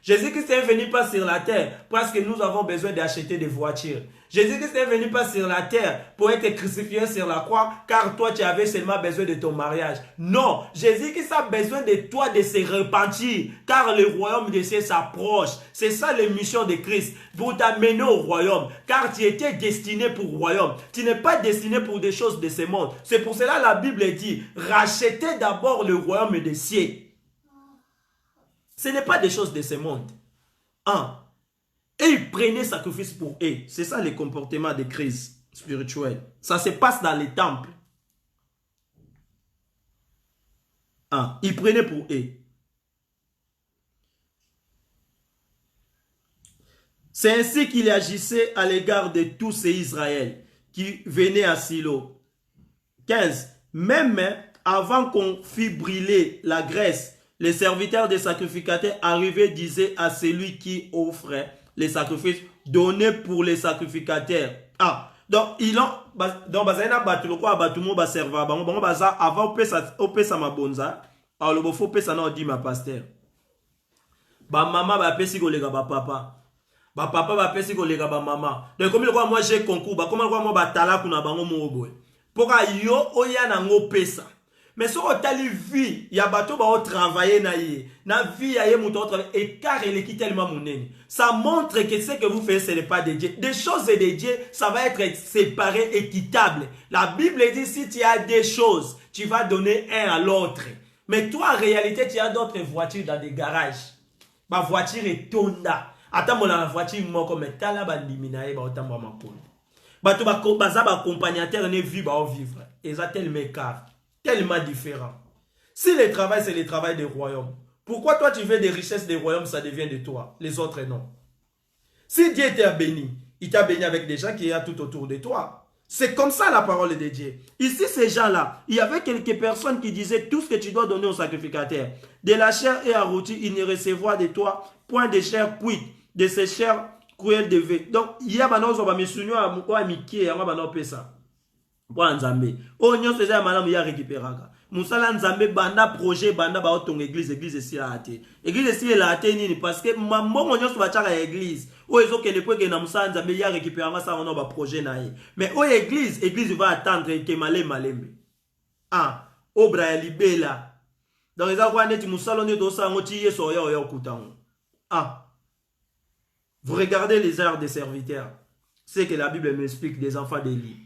[SPEAKER 2] Jésus-Christ est venu pas sur la terre parce que nous avons besoin d'acheter des voitures. Jésus-Christ est venu pas sur la terre pour être crucifié sur la croix car toi tu avais seulement besoin de ton mariage. Non, Jésus-Christ a besoin de toi de se repentir car le royaume des cieux s'approche. C'est ça la mission de Christ, pour t'amener au royaume car tu étais destiné pour le royaume. Tu n'es pas destiné pour des choses de ce monde. C'est pour cela la Bible dit, rachetez d'abord le royaume des cieux. Ce n'est pas des choses de ce monde. Et ils prenaient sacrifice pour eux. C'est ça le comportement de crise spirituelle. Ça se passe dans les temples. Ils prenaient pour eux. C'est ainsi qu'il agissait à l'égard de tous ces Israël qui venaient à Silo. 15. Même avant qu'on fît brûler la graisse, les serviteurs des sacrificateurs arrivaient, disaient à celui qui offrait les sacrifices, donnez pour les sacrificateurs. Donc, ils ont, donc, avant, pesa mabonza, alors, il faut pesa na dit ma pasteur. Maman va pesi kolega papa. Papa va pesi kolega maman. Donc, comme moi j'ai concours, comment moi batala kuna bango mo. Pour yo oya na ngo pesa. Mais si on t'a vie, il y a bateau qui travailler na vie ya muto travailler et car il est tellement monene. Ça montre que ce que vous faites ce n'est pas de Dieu. Des choses de Dieu, ça va être séparé, équitable. La Bible dit si tu as des choses, tu vas donner un à l'autre. Mais toi en réalité, tu as d'autres voitures dans des garages. Ma voiture est tonda. Attends la voiture moi comme tala bandimina e ba otamba makolo. Bato ba accompagnateur ne vit ba vivre. Et ça tellement car tellement différent. Si le travail, c'est le travail des royaumes, pourquoi toi tu veux des richesses des royaumes, ça devient de toi, les autres non? Si Dieu t'a béni, il t'a béni avec des gens qui sont tout autour de toi. C'est comme ça la parole de Dieu. Ici, ces gens-là, il y avait quelques personnes qui disaient tout ce que tu dois donner au sacrificateur. De la chair et à rôti, il ne recevra de toi point de chair cuite, de ces chairs cruelles de vie. Donc, il y a maintenant, on va me souvenir à moi, Mickey, on va me ça. Pour Nzambe o nyo faisait madame ya récupéraka musala Nzambe banda projet banda ba otonga église si la até église si la até nini parce que mambo nyo so bachaka église o ezo ke lepo ke na musala Nzambe ya récupéraka ça on ba projet na ye mais o église va attendre que malembe obra ya libela donc eza kwa neti musala ne do sa ngoti yeso ya okutango vous regardez les heures des serviteurs, c'est que la Bible m'explique des enfants d'Élie.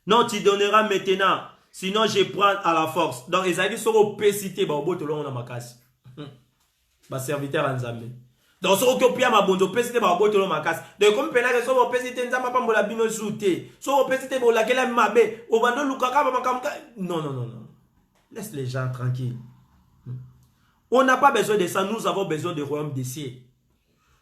[SPEAKER 2] Non, tu donneras maintenant, sinon je prends à la force. Donc, ils ont dit, sur l'opacité, bah, au bout de l'eau, on a ma casse. Bah, serviteur en Zambie. Donc, sur l'opacité, bah, au bout de l'eau, ma casse. Donc, comme pénal, sur l'opacité, on n'a pas de la bino jouté. Sur l'opacité, on a laquelle m'a bé. Au bando, l'oukaka, non. Laisse les gens tranquilles. On n'a pas besoin de ça. Nous avons besoin du royaume des cieux.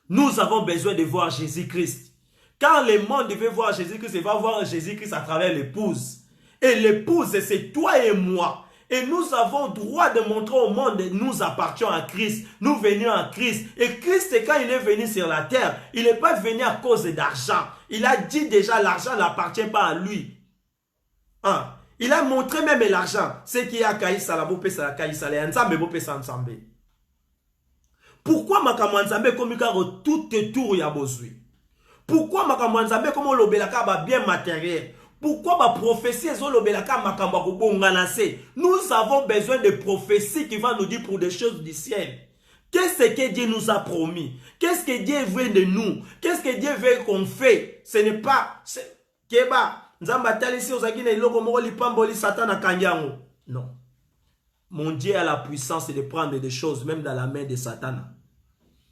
[SPEAKER 2] Nous avons besoin de voir Jésus-Christ. Quand le monde veut voir Jésus-Christ, il va voir Jésus-Christ à travers l'épouse. Et l'épouse, c'est toi et moi. Et nous avons droit de montrer au monde que nous appartenons à Christ. Nous venons à Christ. Et Christ, quand il est venu sur la terre, il n'est pas venu à cause d'argent. Il a dit déjà l'argent n'appartient pas à lui. Il a montré même l'argent. Ce qui a Kaïsa, la bopé, c'est la Kaïsa. Les ensemble, bopé, c'est ensemble. Pourquoi makambo nzambe komi karo tout tour ya bozui? Pourquoi makambo nzambe komo lobelaka ba bien matériel? Pourquoi ma prophétie zo lobelaka makambo ko bonganase? Nous avons besoin de prophéties qui vont nous dire pour des choses du ciel. Qu'est-ce que Dieu nous a promis? Qu'est-ce que Dieu veut de nous? Qu'est-ce que Dieu veut qu'on fait? Ce n'est pas... Non. Mon Dieu a la puissance de prendre des choses, même dans la main de Satan.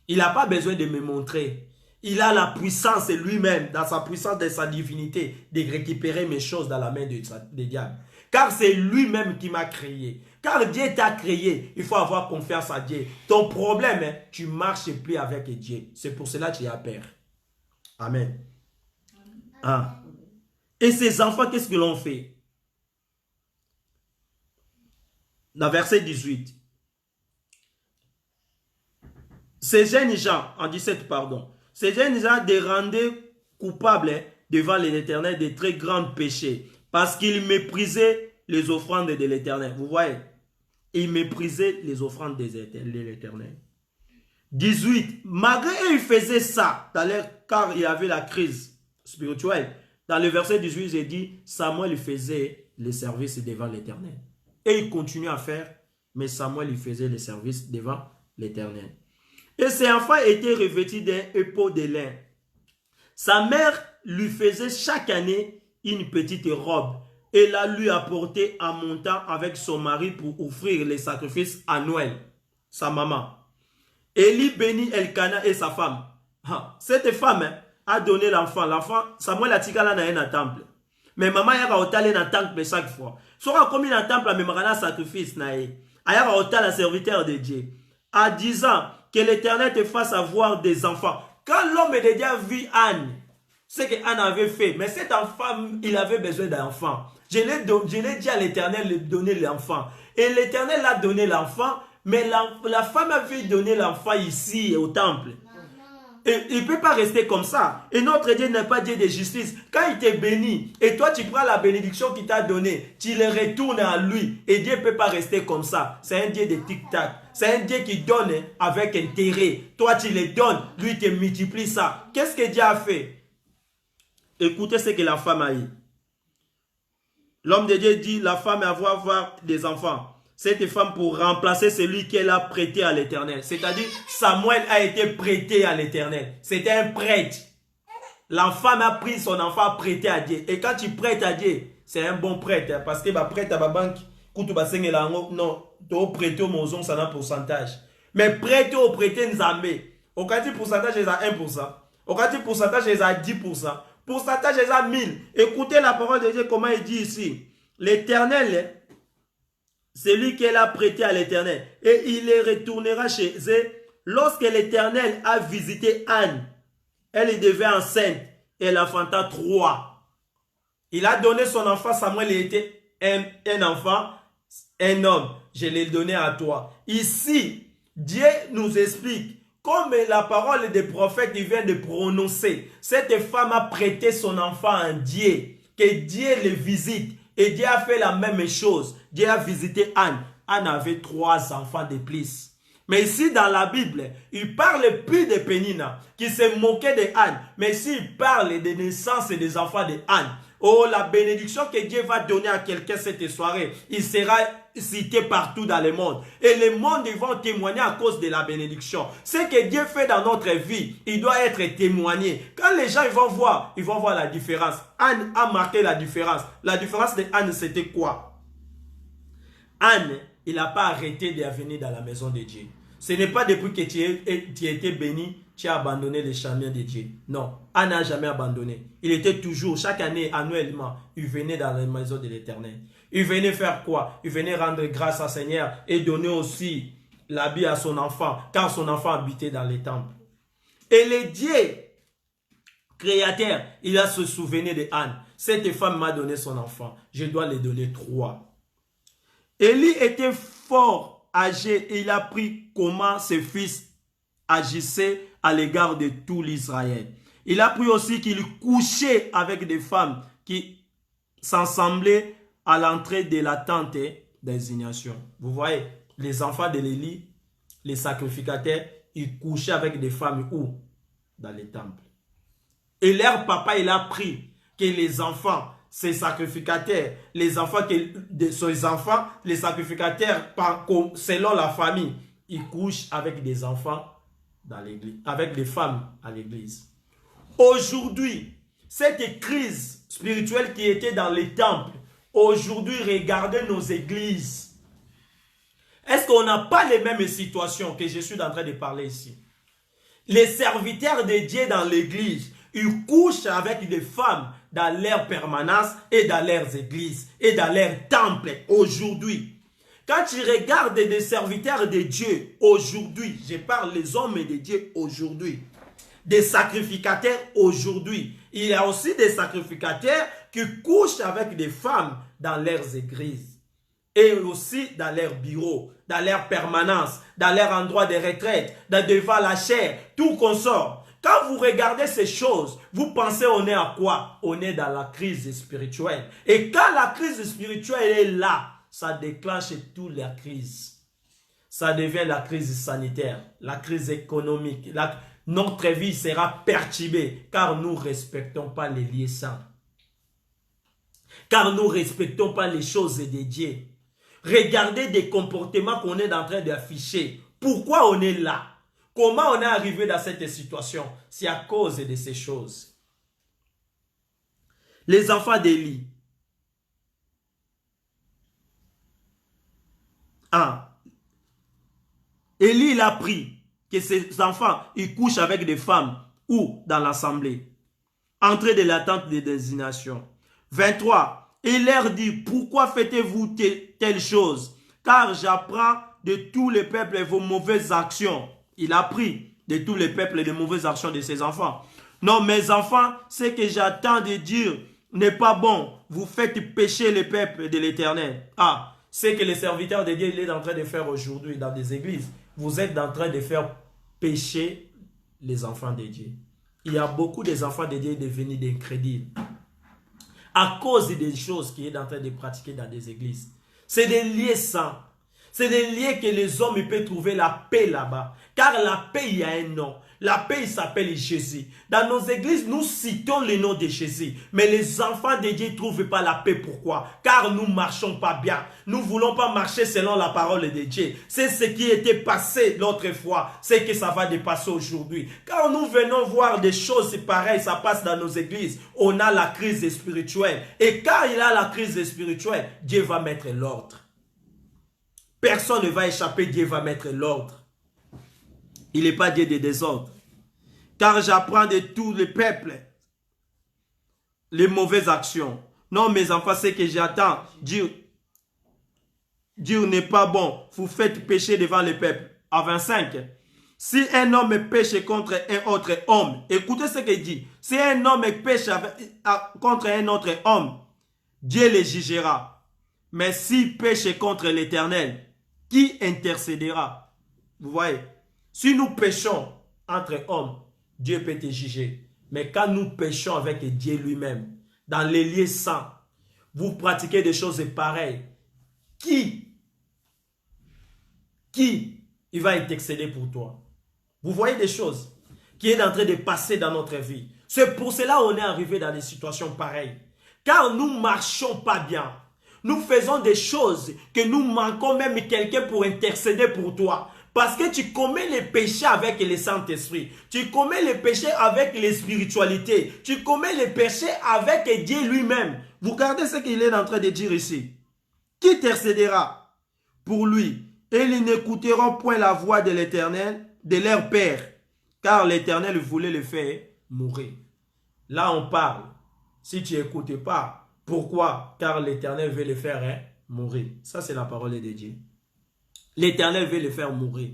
[SPEAKER 2] Il n'a pas besoin de me montrer. Il a la puissance lui-même, dans sa puissance de sa divinité, de récupérer mes choses dans la main de diable. Car c'est lui-même qui m'a créé. Car Dieu t'a créé, il faut avoir confiance à Dieu. Ton problème, tu ne marches plus avec Dieu. C'est pour cela que tu as peur. Amen. Ah. Et ces enfants, qu'est-ce qu'ils ont fait? Dans verset 18. Ces jeunes gens, en 17, pardon. Ces jeunes gens les rendaient coupables devant l'Éternel de très grands péchés. Parce qu'ils méprisaient les offrandes de l'Éternel. Vous voyez? Ils méprisaient les offrandes de l'Éternel. 18. Malgré eux, ils faisaient ça, car il y avait la crise spirituelle. Dans le verset 18, il dit, Samuel faisait le service devant l'Éternel. Et il continue à faire, mais Samuel il faisait le service devant l'Éternel. Et ses enfants étaient revêtus d'un épaule de lin. Sa mère lui faisait chaque année une petite robe et la lui apportait en montant avec son mari pour offrir les sacrifices à Noël, sa maman. Élie bénit Elkana et sa femme. Cette femme a donné l'enfant. L'enfant, Samuel a tika là dans un temple. Mais maman a otale dans temple chaque fois. Sera comme dans temple mais marana sacrifice nae. Aya otale serviteur de Dieu. En disant que l'Éternel te fasse avoir des enfants. Quand l'homme de Dieu vit Anne, c'est que Anne avait fait. Mais cet enfant, il avait besoin d'enfant. Je l'ai dit à l'Éternel de donner l'enfant. Et l'Éternel a donné l'enfant. Mais la femme avait donné l'enfant ici au temple. Et il ne peut pas rester comme ça. Et notre Dieu n'est pas Dieu de justice. Quand il te bénit, et toi tu prends la bénédiction qu'il t'a donnée, tu le retournes à lui. Et Dieu ne peut pas rester comme ça. C'est un Dieu de tic-tac. C'est un Dieu qui donne avec intérêt. Toi tu le donnes, lui te multiplie ça. Qu'est-ce que Dieu a fait? Écoutez ce que la femme a eu. L'homme de Dieu dit, la femme va avoir des enfants. Cette femme pour remplacer celui qu'elle a prêté à l'Éternel. C'est-à-dire, Samuel a été prêté à l'Éternel. C'était un prêtre. La femme a pris son enfant à prêter à Dieu. Et quand tu prêtes à Dieu, c'est un bon prêtre. Parce que prête à la banque, non, tu prêtes au monzon, ça a un pourcentage. Mais prêter au prêter Nzambé. Au cas du pourcentage, il y a 1%. Au cas du pourcentage, il y a 10%. Pourcentage, il y a 1000. Écoutez la parole de Dieu, comment il dit ici. L'Éternel, c'est lui qu'elle a prêté à l'Éternel. Et il les retournera chez eux. Lorsque l'Éternel a visité Anne, elle devait enceinte. Et elle enfanta 3. Il a donné son enfant, Samuel, il était un enfant, un homme. Je l'ai donné à toi. Ici, Dieu nous explique, comme la parole des prophètes il vient de prononcer, cette femme a prêté son enfant à Dieu. Que Dieu le visite. Et Dieu a fait la même chose. Dieu a visité Anne. Anne avait 3 enfants de plus. Mais ici dans la Bible, il parle plus de Pénina qui se moquait de Anne. Mais ici il parle des naissances et des enfants de Anne. Oh, la bénédiction que Dieu va donner à quelqu'un cette soirée, il sera cité partout dans le monde. Et le monde, ils vont témoigner à cause de la bénédiction. Ce que Dieu fait dans notre vie, il doit être témoigné. Quand les gens ils vont voir la différence. Anne a marqué la différence. La différence de Anne, c'était quoi? Anne, il n'a pas arrêté de venir dans la maison de Dieu. Ce n'est pas depuis que tu as été béni, tu as abandonné les chemins de Dieu. Non, Anne n'a jamais abandonné. Il était toujours, chaque année, annuellement, il venait dans la maison de l'Éternel. Il venait faire quoi? Il venait rendre grâce au Seigneur et donner aussi l'habit à son enfant, car son enfant habitait dans les temples. Et le Dieu créateur, il a se souvenu de Anne. Cette femme m'a donné son enfant. Je dois lui donner 3. Élie était fort âgé et il a appris comment ses fils agissaient à l'égard de tout l'Israël. Il a appris aussi qu'il couchait avec des femmes qui s'assemblaient à l'entrée de la tente d'insignation. Vous voyez, les enfants de l'Élie, les sacrificateurs, ils couchaient avec des femmes où? Dans les temples. Et leur papa, il a appris que les enfants, ces sacrificateurs, les enfants de ces enfants, les sacrificateurs, selon la famille, ils couchent avec des enfants dans l'église, avec des femmes à l'église. Aujourd'hui, cette crise spirituelle qui était dans les temples, aujourd'hui, regardez nos églises. Est-ce qu'on n'a pas les mêmes situations que je suis en train de parler ici? Les serviteurs de Dieu dans l'église, ils couchent avec des femmes dans leur permanence et dans leurs églises et dans leurs temples aujourd'hui. Quand tu regardes des serviteurs de Dieu aujourd'hui, je parle des hommes de Dieu aujourd'hui, des sacrificateurs aujourd'hui, il y a aussi des sacrificateurs qui couchent avec des femmes dans leurs églises et aussi dans leurs bureaux, dans leur permanence, dans leur endroit de retraite, devant la chair, tout consort. Quand vous regardez ces choses, vous pensez on est à quoi? On est dans la crise spirituelle. Et quand la crise spirituelle est là, ça déclenche toute la crise. Ça devient la crise sanitaire, la crise économique. Notre vie sera perturbée car nous ne respectons pas les lieux saints. Car nous ne respectons pas les choses de Dieu. Regardez des comportements qu'on est en train d'afficher. Pourquoi on est là? Comment on est arrivé dans cette situation? C'est à cause de ces choses. Les enfants d'Élie. Élie, il a appris que ses enfants, ils couchent avec des femmes ou dans l'assemblée. Entrée de la tente de désignation. 23. Il leur dit, pourquoi faites-vous telle chose? Car j'apprends de tous les peuples vos mauvaises actions. Il a appris de tous les peuples les mauvaises actions de ses enfants. Non, mes enfants, ce que j'attends de dire n'est pas bon. Vous faites pécher le peuple de l'Éternel. C'est que les serviteurs de Dieu, il est en train de faire aujourd'hui dans des églises. Vous êtes en train de faire pécher les enfants de Dieu. Il y a beaucoup des enfants de Dieu devenus des incrédules à cause des choses qu'ils sont en train de pratiquer dans des églises. C'est des lieux saints. C'est des lieux que les hommes peuvent trouver la paix là-bas. Car la paix, il y a un nom. La paix, il s'appelle Jésus. Dans nos églises, nous citons le nom de Jésus. Mais les enfants de Dieu ne trouvent pas la paix. Pourquoi? Car nous ne marchons pas bien. Nous ne voulons pas marcher selon la parole de Dieu. C'est ce qui était passé l'autre fois. C'est que ça va dépasser aujourd'hui. Car nous venons voir des choses pareilles. Ça passe dans nos églises. On a la crise spirituelle. Et quand il y a la crise spirituelle, Dieu va mettre l'ordre. Personne ne va échapper. Dieu va mettre l'ordre. Il n'est pas Dieu de désordre. Car j'apprends de tous les peuples les mauvaises actions. Non, mes enfants, c'est que j'attends. Dieu n'est pas bon. Vous faites pécher devant le peuple. À 25. Si un homme pêche contre un autre homme, écoutez ce qu'il dit. Si un homme pêche contre un autre homme, Dieu le jugera. Mais s'il pêche contre l'Éternel, qui intercédera? Vous voyez? Si nous péchons entre hommes, Dieu peut te juger. Mais quand nous péchons avec Dieu lui-même, dans les lieux saints, vous pratiquez des choses pareilles, qui il va intercéder pour toi? Vous voyez des choses qui est en train de passer dans notre vie. C'est pour cela qu'on est arrivé dans des situations pareilles. Car nous ne marchons pas bien. Nous faisons des choses que nous manquons même quelqu'un pour intercéder pour toi. Parce que tu commets les péchés avec le Saint-Esprit. Tu commets les péchés avec les spiritualités. Tu commets les péchés avec Dieu lui-même. Vous regardez ce qu'il est en train de dire ici. Qui intercédera pour lui? Et ils n'écouteront point la voix de l'Éternel, de leur Père. Car l'Éternel voulait le faire mourir. Là on parle. Si tu n'écoutes pas, pourquoi? Car l'Éternel veut le faire mourir. Ça c'est la parole de Dieu. L'Éternel veut le faire mourir.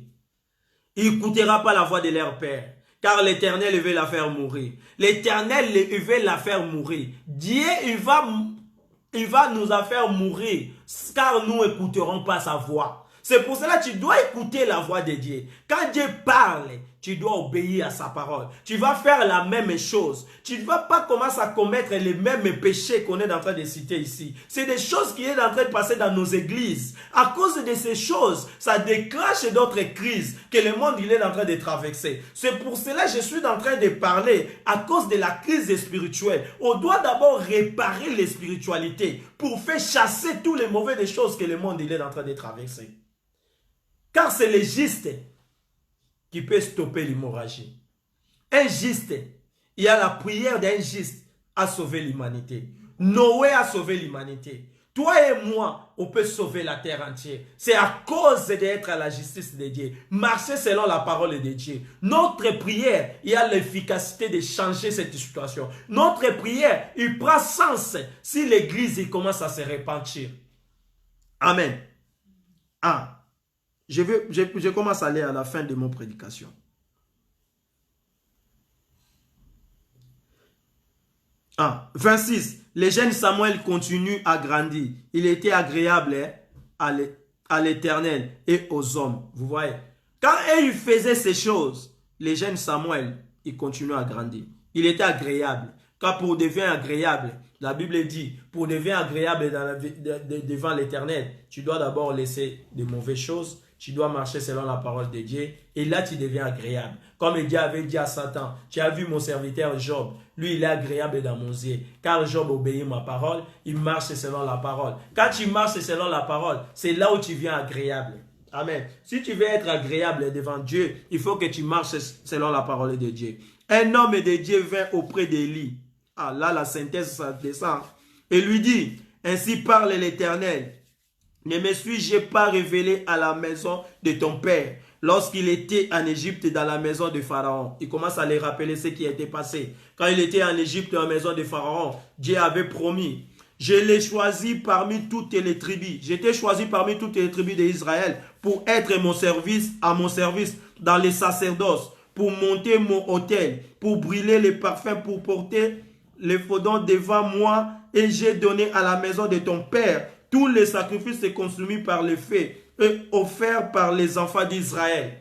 [SPEAKER 2] Il n'écoutera pas la voix de leur père. Car l'Éternel veut la faire mourir. L'Éternel veut la faire mourir. Dieu, il va nous la faire mourir. Car nous n'écouterons pas sa voix. C'est pour cela que tu dois écouter la voix de Dieu. Quand Dieu parle, tu dois obéir à sa parole. Tu vas faire la même chose. Tu ne vas pas commencer à commettre les mêmes péchés qu'on est en train de citer ici. C'est des choses qui sont en train de passer dans nos églises. À cause de ces choses, ça déclenche d'autres crises que le monde il est en train de traverser. C'est pour cela que je suis en train de parler à cause de la crise spirituelle. On doit d'abord réparer les spiritualités pour faire chasser tous les mauvaises choses que le monde il est en train de traverser. Car c'est le juste qui peut stopper l'hémorragie. Un juste, il y a la prière d'un juste à sauver l'humanité. Noé a sauvé l'humanité. Toi et moi, on peut sauver la terre entière. C'est à cause d'être à la justice de Dieu. Marcher selon la parole de Dieu. Notre prière, il y a l'efficacité de changer cette situation. Notre prière, il prend sens si l'église commence à se repentir. Amen. Ah, je commence à aller à la fin de mon prédication. Ah, 26. Le jeune Samuel continue à grandir. Il était agréable à l'Éternel et aux hommes. Vous voyez, quand il faisait ces choses, le jeune Samuel, il continue à grandir. Il était agréable. Car pour devenir agréable, la Bible dit, pour devenir agréable devant l'Éternel, tu dois d'abord laisser de mauvaises choses. Tu dois marcher selon la parole de Dieu. Et là, tu deviens agréable. Comme Dieu avait dit à Satan, tu as vu mon serviteur Job. Lui, il est agréable dans mon yeux. Car Job obéit ma parole, il marche selon la parole. Quand tu marches selon la parole, c'est là où tu viens agréable. Amen. Si tu veux être agréable devant Dieu, il faut que tu marches selon la parole de Dieu. Un homme de Dieu vint auprès d'Élie. Ah, là, la synthèse, ça descend. Et lui dit, ainsi parle l'Éternel. Ne me suis-je pas révélé à la maison de ton père lorsqu'il était en Égypte dans la maison de Pharaon? Il commence à les rappeler ce qui était passé. Quand il était en Égypte dans la maison de Pharaon, Dieu avait promis. Je l'ai choisi parmi toutes les tribus. J'étais choisi parmi toutes les tribus d'Israël pour être à mon service dans les sacerdoces, pour monter mon autel, pour brûler les parfums, pour porter les faudons devant moi. Et j'ai donné à la maison de ton père tous les sacrifices consumés par le feu et offerts par les enfants d'Israël.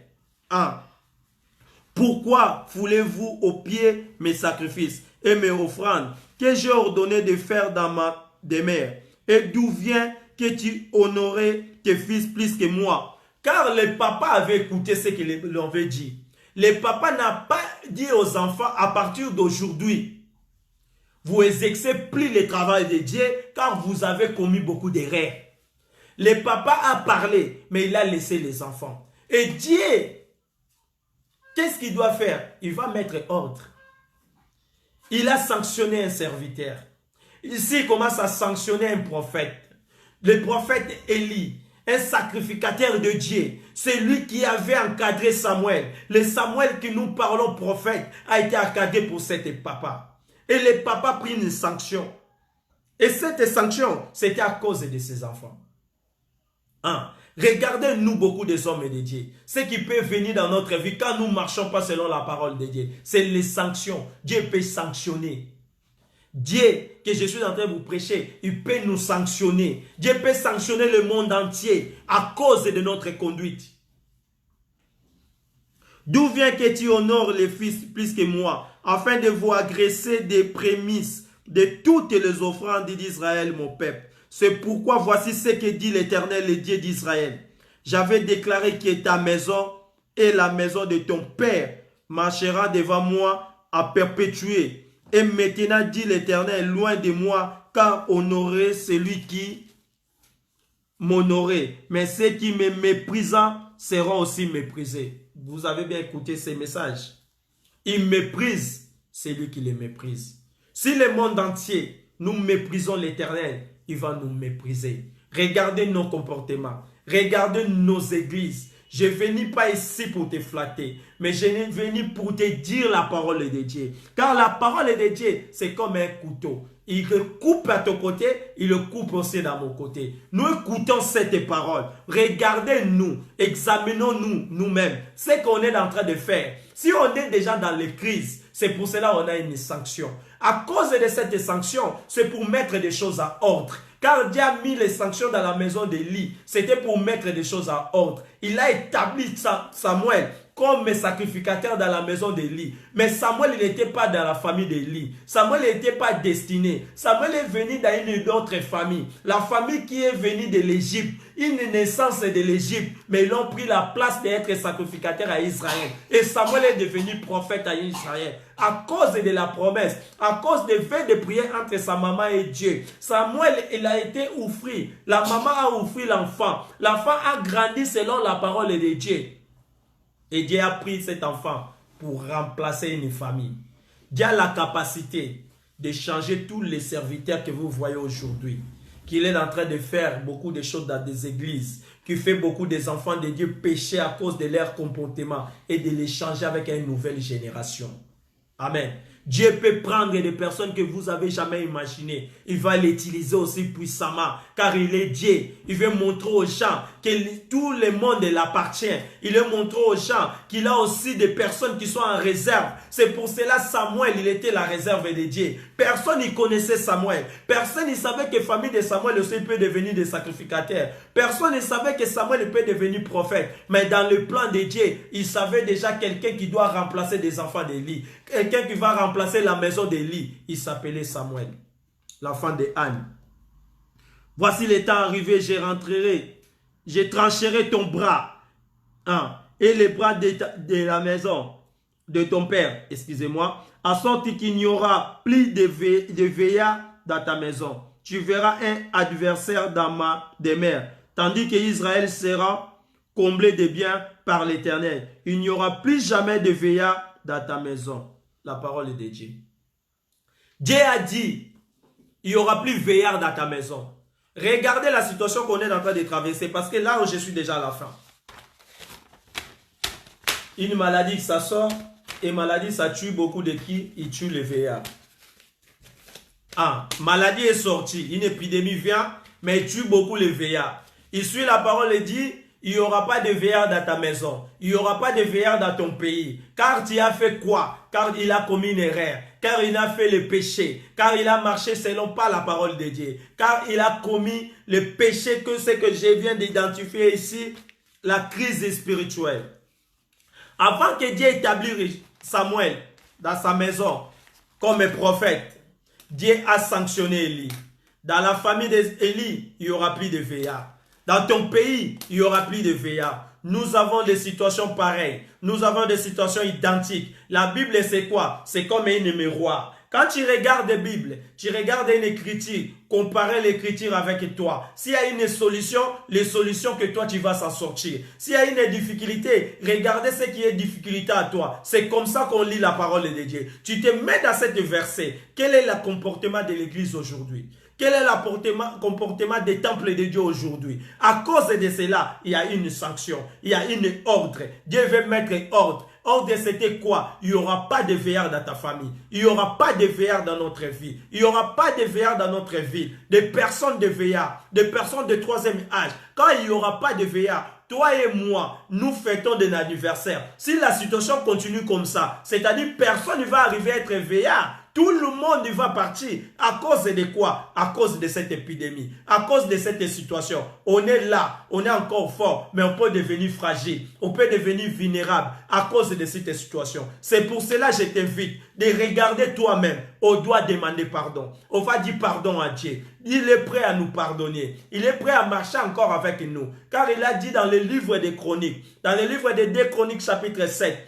[SPEAKER 2] Pourquoi foulez-vous aux pieds mes sacrifices et mes offrandes que j'ai ordonné de faire dans ma demeure? Et d'où vient que tu honorais tes fils plus que moi? Car le papa avait écouté ce qu'il avait dit. Le papa n'a pas dit aux enfants, à partir d'aujourd'hui, vous exercez plus le travail de Dieu car vous avez commis beaucoup d'erreurs. Le papa a parlé, mais il a laissé les enfants. Et Dieu, qu'est-ce qu'il doit faire? Il va mettre ordre. Il a sanctionné un serviteur. Ici, il commence à sanctionner un prophète. Le prophète Élie, un sacrificateur de Dieu. C'est lui qui avait encadré Samuel. Le Samuel que nous parlons prophète a été encadré pour cet papa. Et le papa prit une sanction. Et cette sanction, c'était à cause de ses enfants. Regardez-nous beaucoup des hommes et de Dieu. Ce qui peut venir dans notre vie quand nous ne marchons pas selon la parole de Dieu, c'est les sanctions. Dieu peut sanctionner. Dieu, que je suis en train de vous prêcher, il peut nous sanctionner. Dieu peut sanctionner le monde entier à cause de notre conduite. D'où vient que tu honores les fils plus que moi, afin de vous agresser des prémices de toutes les offrandes d'Israël, mon peuple? C'est pourquoi voici ce que dit l'Éternel, le Dieu d'Israël. J'avais déclaré que ta maison et la maison de ton père marchera devant moi à perpétuer. Et maintenant, dit l'Éternel, loin de moi, car honorer celui qui m'honorait. Mais ceux qui me méprisent seront aussi méprisés. Vous avez bien écouté ces messages. Ils méprisent celui qui les méprise. Si le monde entier, nous méprisons l'Éternel, il va nous mépriser. Regardez nos comportements. Regardez nos églises. Je ne venu pas ici pour te flatter, mais je suis venu pour te dire la parole de Dieu. Car la parole de Dieu, c'est comme un couteau. Il le coupe à ton côté, il le coupe aussi dans mon côté. Nous écoutons cette parole. Regardez-nous, examinons-nous nous-mêmes. Ce qu'on est en train de faire. Si on est déjà dans les crises, c'est pour cela qu'on a une sanction. À cause de cette sanction, c'est pour mettre des choses à ordre. Car Dieu a mis les sanctions dans la maison d'Élie. C'était pour mettre des choses à ordre. Il a établi Samuel comme sacrificateur dans la maison d'Élie. Mais Samuel, il n'était pas dans la famille d'Élie. Samuel n'était pas destiné. Samuel est venu dans une autre famille. La famille qui est venue de l'Égypte. Une naissance de l'Égypte. Mais ils ont pris la place d'être sacrificateur à Israël. Et Samuel est devenu prophète à Israël. À cause de la promesse, à cause des faits de prière entre sa maman et Dieu. Samuel, il a été offert. La maman a offert l'enfant. L'enfant a grandi selon la parole de Dieu. Et Dieu a pris cet enfant pour remplacer une famille. Dieu a la capacité de changer tous les serviteurs que vous voyez aujourd'hui. Qu'il est en train de faire beaucoup de choses dans des églises. Qui fait beaucoup des enfants de Dieu pécher à cause de leur comportement. Et de les changer avec une nouvelle génération. Amen. Dieu peut prendre des personnes que vous avez jamais imaginées. Il va les utiliser aussi puissamment. Car il est Dieu. Il veut montrer aux gens que tout le monde l'appartient. Il veut montrer aux gens qu'il a aussi des personnes qui sont en réserve. C'est pour cela Samuel, il était la réserve de Dieu. Personne ne connaissait Samuel. Personne ne savait que la famille de Samuel aussi peut devenir des sacrificateurs. Personne ne savait que Samuel peut devenir prophète. Mais dans le plan de Dieu, il savait déjà quelqu'un qui doit remplacer des enfants d'Élie. Quelqu'un qui va remplacer la maison d'Élie. Il s'appelait Samuel, l'enfant de Anne. Voici le temps arrivé, je trancherai ton bras et les bras de la maison de ton père, excusez-moi, à sorte qu'il n'y aura plus de veillards dans ta maison. Tu verras un adversaire dans ma demeure, tandis que Israël sera comblé de biens par l'Éternel. Il n'y aura plus jamais de veillards dans ta maison. La parole est de Dieu. Dieu a dit, il n'y aura plus veillard dans ta maison. Regardez la situation qu'on est en train de traverser, parce que là où je suis déjà à la fin. Une maladie, ça sort, et maladie, ça tue beaucoup de qui? Il tue les veillards. Maladie est sortie, une épidémie vient, mais il tue beaucoup les veillards. Ici, la parole est dit, il n'y aura pas de veillard dans ta maison. Il n'y aura pas de veillard dans ton pays. Car tu as fait quoi? Car il a commis une erreur. Car il a fait le péché. Car il a marché selon pas la parole de Dieu. Car il a commis le péché que c'est que je viens d'identifier ici. La crise spirituelle. Avant que Dieu établisse Samuel dans sa maison comme prophète, Dieu a sanctionné Élie. Dans la famille d'Élie, il n'y aura plus de veillard. Dans ton pays, il n'y aura plus de veillard. Nous avons des situations pareilles. Nous avons des situations identiques. La Bible, c'est quoi? C'est comme un miroir. Quand tu regardes la Bible, tu regardes une écriture, comparer l'écriture avec toi. S'il y a une solution, les solutions que toi tu vas s'en sortir. S'il y a une difficulté, regardez ce qui est difficulté à toi. C'est comme ça qu'on lit la parole de Dieu. Tu te mets dans cette verset. Quel est le comportement de l'église aujourd'hui? Quel est le comportement des temples de Dieu aujourd'hui? À cause de cela, il y a une sanction, il y a une ordre. Dieu veut mettre ordre. Ordre, c'était quoi? Il n'y aura pas de veillard dans ta famille. Il n'y aura pas de veillard dans notre vie. Il n'y aura pas de veillard dans notre ville. Des personnes de veillard, des personnes de troisième âge. Quand il n'y aura pas de veillard, toi et moi, nous fêtons des anniversaires. Si la situation continue comme ça, c'est-à-dire personne ne va arriver à être veillard. Tout le monde va partir. À cause de quoi? À cause de cette épidémie. À cause de cette situation. On est là. On est encore fort. Mais on peut devenir fragile. On peut devenir vulnérable à cause de cette situation. C'est pour cela que je t'invite de regarder toi-même. On doit demander pardon. On va dire pardon à Dieu. Il est prêt à nous pardonner. Il est prêt à marcher encore avec nous. Car il a dit dans le livre des Chroniques, dans le livre des 2 Chroniques chapitre 7,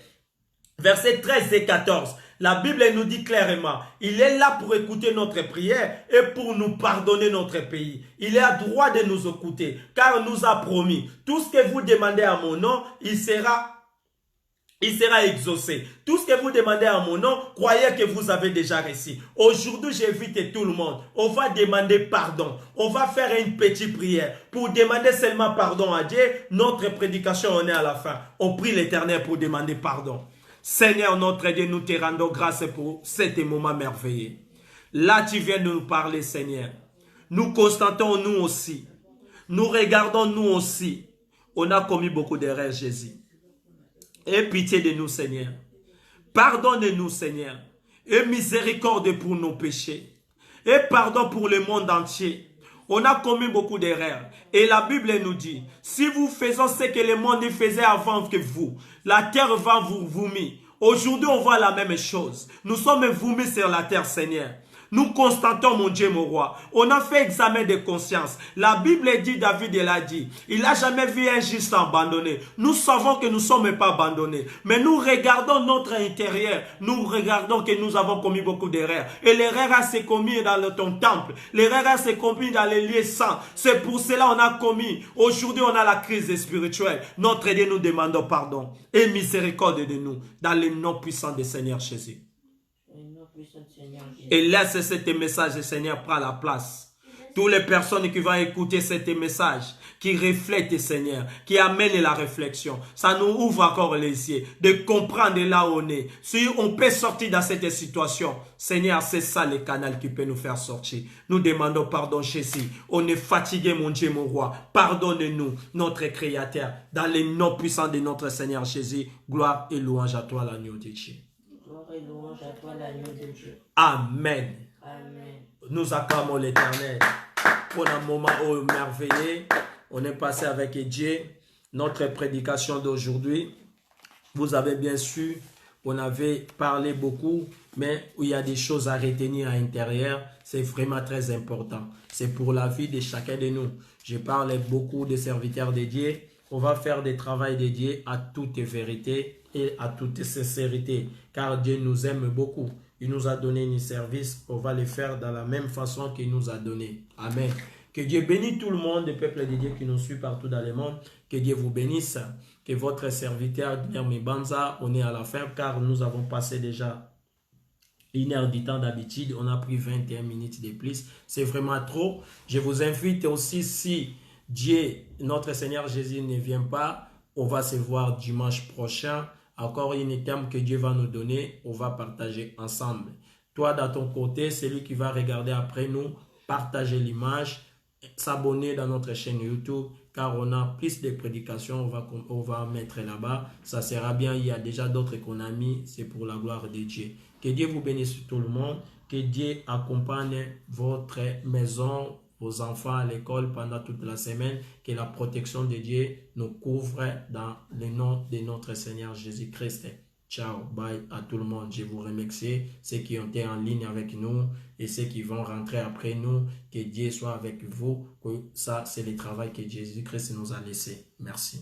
[SPEAKER 2] versets 13 et 14, la Bible nous dit clairement, il est là pour écouter notre prière et pour nous pardonner notre pays. Il est à droit de nous écouter, car il nous a promis, tout ce que vous demandez à mon nom, il sera exaucé. Tout ce que vous demandez à mon nom, croyez que vous avez déjà reçu. Aujourd'hui, j'invite tout le monde. On va demander pardon. On va faire une petite prière pour demander seulement pardon à Dieu. Notre prédication, on est à la fin. On prie l'Éternel pour demander pardon. Seigneur notre Dieu, nous te rendons grâce pour cet moment merveilleux. Là, tu viens de nous parler, Seigneur. Nous constatons nous aussi. Nous regardons nous aussi. On a commis beaucoup d'erreurs, Jésus. Aie pitié de nous, Seigneur. Pardonne-nous, Seigneur. Aie miséricorde pour nos péchés. Et pardon pour le monde entier. On a commis beaucoup d'erreurs. Et la Bible nous dit, si vous faisons ce que le monde faisait avant que vous, la terre va vous vomir. Aujourd'hui, on voit la même chose. Nous sommes vomis sur la terre, Seigneur. Nous constatons, mon Dieu, mon roi. On a fait examen de conscience. La Bible dit, David l'a dit, il n'a jamais vu un juste abandonné. Nous savons que nous ne sommes pas abandonnés. Mais nous regardons notre intérieur. Nous regardons que nous avons commis beaucoup d'erreurs. Et l'erreur s'est commise dans ton temple. L'erreur s'est commise dans les lieux saints. C'est pour cela qu'on a commis. Aujourd'hui, on a la crise spirituelle. Notre Dieu, nous demandons pardon et miséricorde de nous. Dans le nom puissant du Seigneur Jésus. Et laisse ce message, Seigneur, prend la place. Toutes les personnes qui vont écouter ce message, qui reflètent, Seigneur, qui amènent la réflexion, ça nous ouvre encore les yeux, de comprendre là où on est. Si on peut sortir dans cette situation, Seigneur, c'est ça le canal qui peut nous faire sortir. Nous demandons pardon, Jésus. On est fatigué, mon Dieu, mon roi. Pardonne-nous, notre Créateur, dans le nom puissant de notre Seigneur Jésus. Gloire et louange à toi, l'agneau de Dieu.
[SPEAKER 1] Gloire et louange à toi, l'agneau de Dieu.
[SPEAKER 2] Amen.
[SPEAKER 1] Amen.
[SPEAKER 2] Nous acclamons l'Éternel pour un moment merveilleux. On est passé avec Dieu. Notre prédication d'aujourd'hui, vous avez bien su, on avait parlé beaucoup, mais il y a des choses à retenir à l'intérieur. C'est vraiment très important. C'est pour la vie de chacun de nous. Je parle beaucoup de serviteurs de Dieu. On va faire des travaux dédiés à toute vérité et à toute sincérité, car Dieu nous aime beaucoup. Il nous a donné un service, on va le faire dans la même façon qu'il nous a donné. Amen. Que Dieu bénisse tout le monde, le peuple de Dieu qui nous suit partout dans le monde. Que Dieu vous bénisse. Que votre serviteur, Guillermo Banza, on est à la fin, car nous avons passé déjà 1 heure du temps d'habitude. On a pris 21 minutes de plus. C'est vraiment trop. Je vous invite aussi, si Dieu, notre Seigneur Jésus ne vient pas, on va se voir dimanche prochain. Encore une thème que Dieu va nous donner, on va partager ensemble. Toi, dans ton côté, celui qui va regarder après nous, partager l'image, s'abonner dans notre chaîne YouTube, car on a plus de prédications, on va mettre là-bas. Ça sera bien, il y a déjà d'autres qu'on a mis, c'est pour la gloire de Dieu. Que Dieu vous bénisse tout le monde, que Dieu accompagne votre maison, vos enfants à l'école pendant toute la semaine, que la protection de Dieu nous couvre dans le nom de notre Seigneur Jésus-Christ. Ciao, bye à tout le monde. Je vous remercie, ceux qui ont été en ligne avec nous et ceux qui vont rentrer après nous. Que Dieu soit avec vous. Que ça, c'est le travail que Jésus-Christ nous a laissé. Merci.